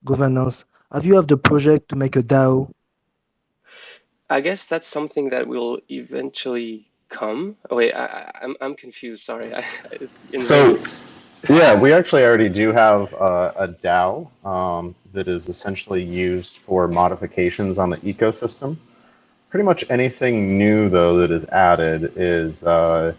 governance, have you the project to make a DAO? I guess that's something that will eventually come. Oh, wait, I'm confused. Sorry. Yeah, we actually already do have a DAO that is essentially used for modifications on the ecosystem. Pretty much anything new, though, that is added is done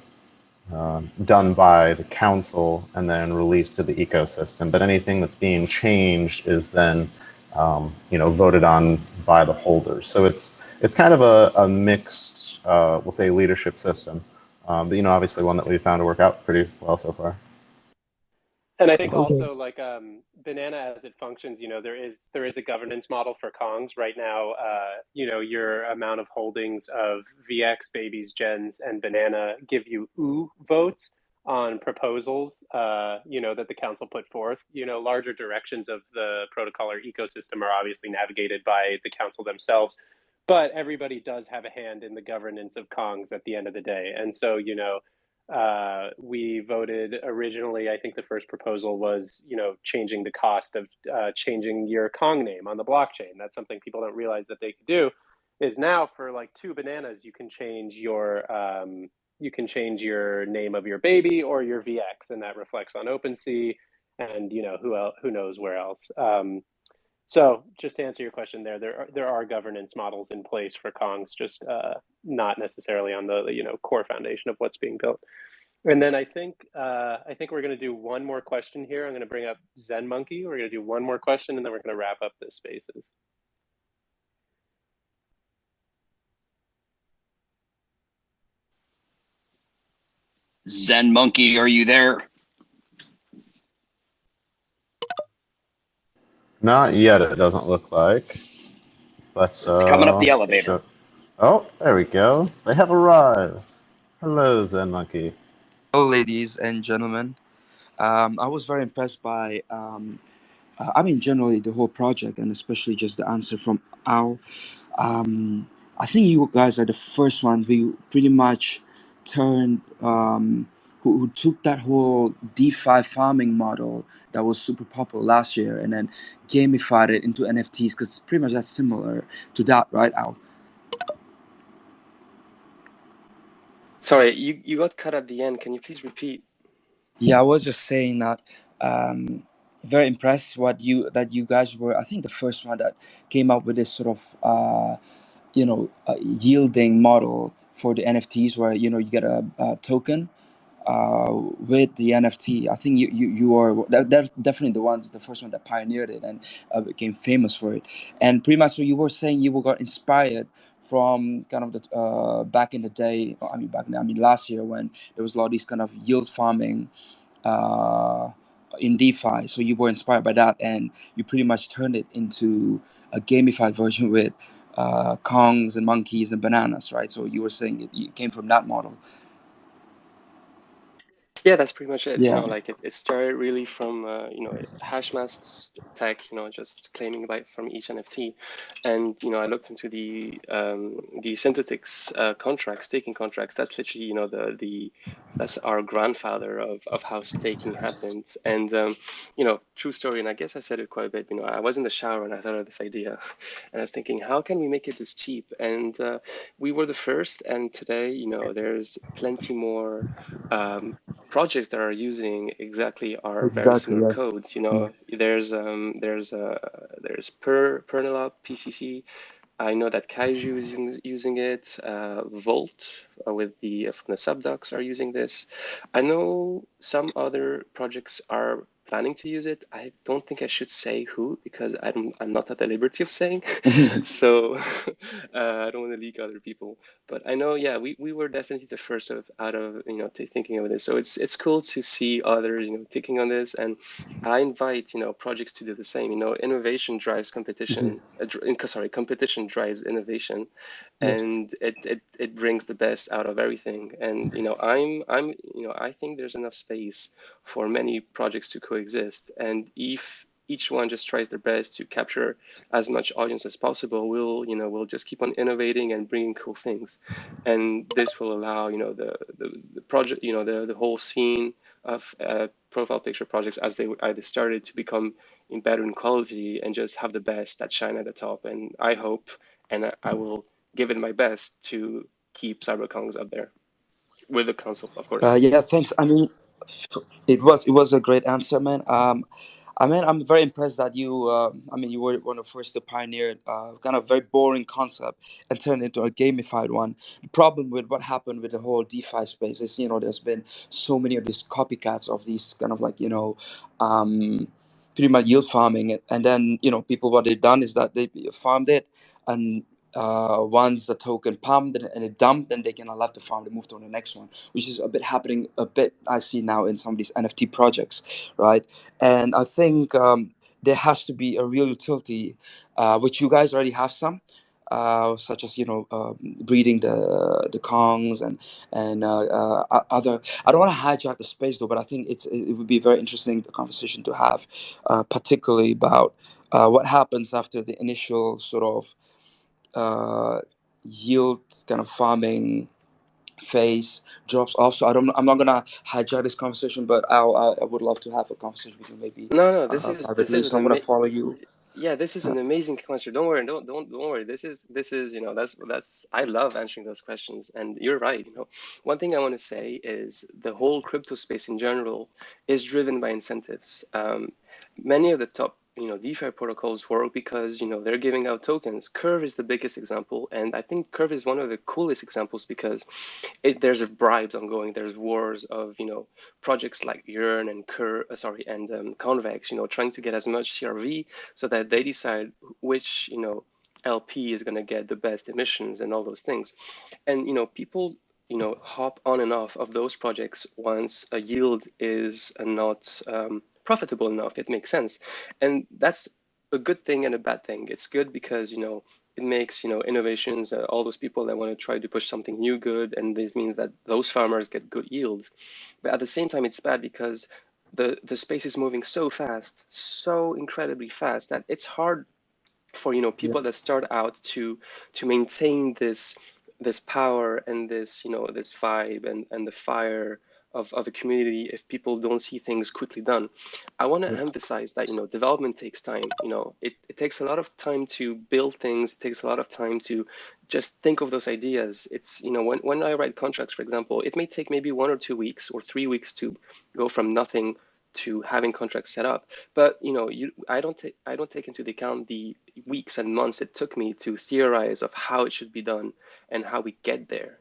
by the council and then released to the ecosystem. But anything that's being changed is then, voted on by the holders. So it's kind of a mixed, we'll say, leadership system. But obviously one that we found to work out pretty well so far. And I think also like Banana as it functions, there is a governance model for Kongs right now. Your amount of holdings of VX, Babies, Gens, and Banana give you votes on proposals, that the council put forth. Larger directions of the protocol or ecosystem are obviously navigated by the council themselves, but everybody does have a hand in the governance of Kongs at the end of the day. And so, we voted originally, I think the first proposal was, changing the cost of changing your Kong name on the blockchain. That's something people don't realize that they could do. Is now for like 2 bananas, you can change your name of your baby or your VX, and that reflects on OpenSea and who knows where else. So just to answer your question there are governance models in place for Kongs, just not necessarily on the core foundation of what's being built. And then I think we're going to do one more question here. I'm going to bring up Zen Monkey. We're going to do one more question, and then we're going to wrap up the spaces. Zen Monkey, are you there? Not yet, it doesn't look like. But it's coming up the elevator. Oh, there we go. They have arrived. Hello, Zen Monkey. Hello, ladies and gentlemen. I was very impressed by, generally the whole project, and especially just the answer from Al. I think you guys are the first one who pretty much turned, who took that whole DeFi farming model that was super popular last year and then gamified it into NFTs, because pretty much that's similar to that, right, Al? Sorry, you got cut at the end. Can you please repeat? Yeah, I was just saying that very impressed that you guys were, I think, the first one that came up with this sort of yielding model for the NFTs, where you get a token with the NFT. I think you are definitely the first one that pioneered it and became famous for it. And pretty much, so you were saying you got inspired from kind of the back in the day. Last year, when there was a lot of these kind of yield farming in DeFi. So you were inspired by that, and you pretty much turned it into a gamified version with Kongs and monkeys and bananas, right? So you were saying it came from that model. Yeah, that's pretty much it. Yeah. It started really from Hashmast's tech, just claiming from each NFT, and I looked into the synthetics contracts, staking contracts. That's literally that's our grandfather of how staking happens. And true story. And I guess I said it quite a bit. I was in the shower and I thought of this idea, and I was thinking, how can we make it this cheap? And we were the first. And today, there's plenty more projects that are using exactly very similar code. There's Pernilla PCC. I know that Kaiju is using it. Volt with from the subdocs are using this. I know some other projects are planning to use it. I don't think I should say who, because I'm not at the liberty of saying. So I don't want to leak other people. But I know, yeah, we were definitely the first thinking of this. So it's cool to see others taking on this, and I invite projects to do the same. Innovation drives competition. Competition drives innovation, and it brings the best out of everything. And I think there's enough space for many projects to coexist, and if each one just tries their best to capture as much audience as possible, we'll just keep on innovating and bringing cool things, and this will allow the project, the whole scene of profile picture projects as they started to become better in quality and just have the best that shine at the top. And I hope, and I will give it my best to keep CyberKongz up there with the council, of course. Yeah, thanks. It was a great answer, man. I mean, I'm very impressed that you. I mean, you were one of the first to pioneer kind of very boring concept and turn it into a gamified one. The problem with what happened with the whole DeFi space is, there's been so many of these copycats of these kind of like, pretty much yield farming, and then people, what they've done is that they farmed it, and once the token pumped and it dumped, then they kind of left the farm, they moved on to the next one, which is a bit happening I see now in some of these NFT projects, right? And I think there has to be a real utility, which you guys already have some, such as breeding the Kongs and other. I don't want to hijack the space though, but I think it would be a very interesting conversation to have, particularly about what happens after the initial sort of yield kind of farming phase drops off. So I'm not gonna hijack this conversation, but I would love to have a conversation with you maybe No, this is privately. So I'm gonna follow you. Yeah, this is an amazing question. Don't worry, don't worry. This is that's I love answering those questions, and you're right. One thing I want to say is the whole crypto space in general is driven by incentives. Many of the top DeFi protocols work because they're giving out tokens. Curve is the biggest example, and I think Curve is one of the coolest examples because there's bribes ongoing. There's wars of projects like Yearn and Convex, trying to get as much CRV so that they decide which LP is going to get the best emissions and all those things. And people hop on and off of those projects once a yield is not profitable enough. It makes sense, and that's a good thing and a bad thing. It's good because it makes innovations, all those people that want to try to push something new good, and this means that those farmers get good yields. But at the same time, it's bad because the space is moving so fast, so incredibly fast, that it's hard for people that start out to maintain this power and this this vibe and the fire of a community if people don't see things quickly done. I want to emphasize that development takes time. It takes a lot of time to build things. It takes a lot of time to just think of those ideas. It's when I write contracts, for example, it may take maybe 1 or 2 weeks or 3 weeks to go from nothing to having contracts set up. But I don't take into account the weeks and months it took me to theorize of how it should be done and how we get there.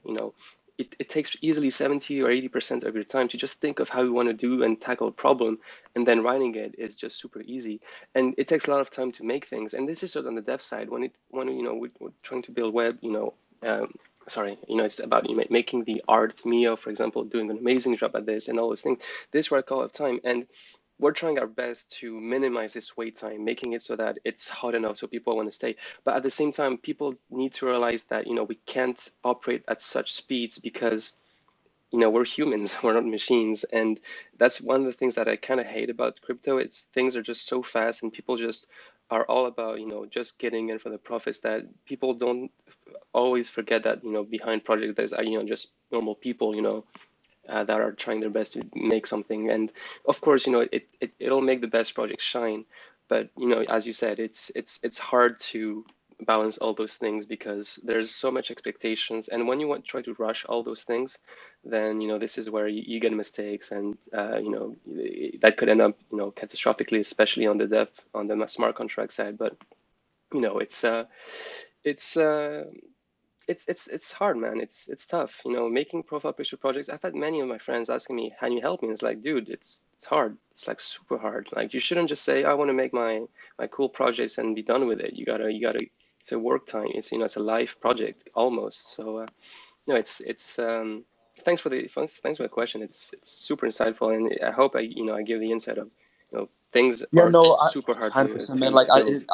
It takes easily 70 or 80% of your time to just think of how you want to do and tackle a problem, and then writing it is just super easy. And it takes a lot of time to make things. And this is just on the dev side. When we're trying to build web, it's about making the art. Mio, for example, doing an amazing job at this and all those things. This work all the time, and we're trying our best to minimize this wait time, making it so that it's hot enough so people want to stay. But at the same time, people need to realize that we can't operate at such speeds because we're humans, we're not machines. And that's one of the things that I kind of hate about crypto. Things are just so fast, and people just are all about just getting in for the profits, that people don't always forget that behind projects there's just normal people that are trying their best to make something. And of course it'll make the best projects shine, but as you said, it's hard to balance all those things because there's so much expectations, and when you try to rush all those things, then this is where you get mistakes, and that could end up catastrophically, especially on the smart contract side. But it's hard, man. It's tough, making profile picture projects. I've had many of my friends asking me, "Can you help me?" And it's like, dude, it's hard. It's like super hard. Like, you shouldn't just say, "I want to make my cool projects and be done with it." You gotta. It's a work time. It's it's a life project almost. So it's thanks for the question. It's super insightful, and I hope I give the insight of things are super hard to 100%, man. Like build.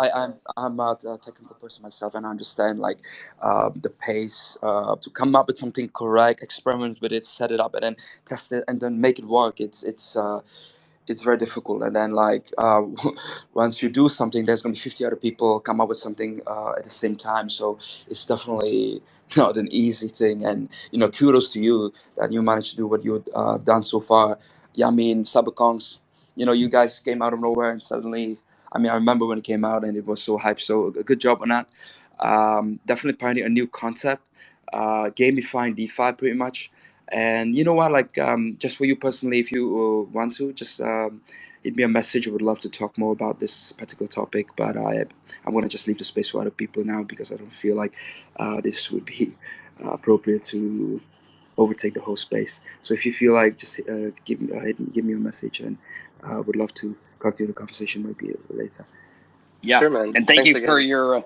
I'm not a technical person myself, and I understand like the pace to come up with something correct, experiment with it, set it up, and then test it, and then make it work. It's very difficult. And then like once you do something, there's gonna be 50 other people come up with something at the same time. So it's definitely not an easy thing. And kudos to you that you managed to do what you've done so far. Yeah, I mean, CyberKongz, you guys came out of nowhere and suddenly, I mean, I remember when it came out and it was so hyped. So good job on that. Definitely pioneering a new concept, gamifying DeFi pretty much. And you know what, like just for you personally, if you want to, just hit me a message. I would love to talk more about this particular topic, but I'm going to just leave the space for other people now because I don't feel like this would be appropriate to overtake the whole space. So if you feel like, just give me a message, and would love to continue the conversation maybe later. Yeah, sure, man. And thank Thanks you for again. your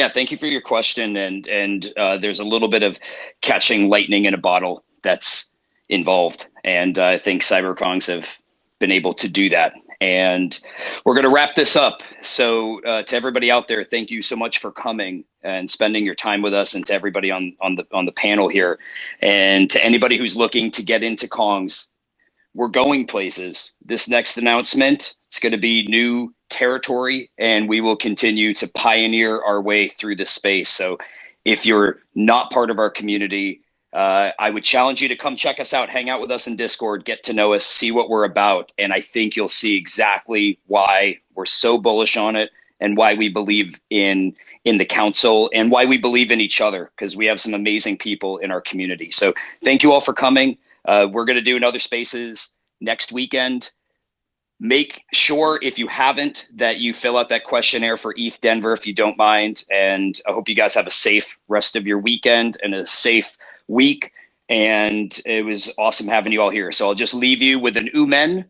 thank you for your question. And there's a little bit of catching lightning in a bottle that's involved, and I think CyberKongz have been able to do that. And we're going to wrap this up. So to everybody out there, thank you so much for coming and spending your time with us, and to everybody on the panel here, and to anybody who's looking to get into Kongs. We're going places. This next announcement, it's going to be new territory, and we will continue to pioneer our way through this space. So if you're not part of our community, I would challenge you to come check us out, hang out with us in Discord, get to know us, see what we're about. And I think you'll see exactly why we're so bullish on it, and why we believe in the council, and why we believe in each other, because we have some amazing people in our community. So thank you all for coming. We're going to do another spaces next weekend. Make sure, if you haven't, that you fill out that questionnaire for ETH Denver, if you don't mind. And I hope you guys have a safe rest of your weekend and a safe week. And it was awesome having you all here. So I'll just leave you with an Umen,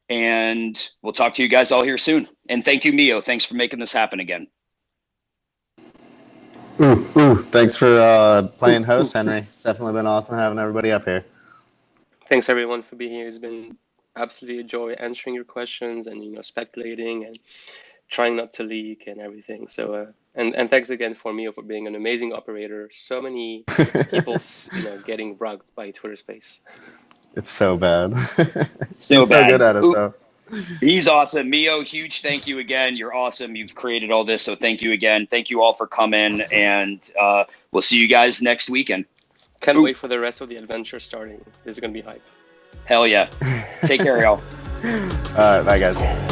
and we'll talk to you guys all here soon. And thank you, Mio. Thanks for making this happen again. Thanks for playing host, Henry. It's definitely been awesome having everybody up here. Thanks everyone for being here. It's been absolutely a joy answering your questions, and speculating and trying not to leak and everything. So and thanks again for Mio for being an amazing operator. So many people getting rugged by Twitter Space. It's so bad. So He's bad. So good at it though. He's awesome. Mio, huge thank you again. You're awesome. You've created all this, so thank you again. Thank you all for coming, and we'll see you guys next weekend. Can't wait for the rest of the adventure starting. This is gonna be hype. Hell yeah. Take care, y'all. Bye guys.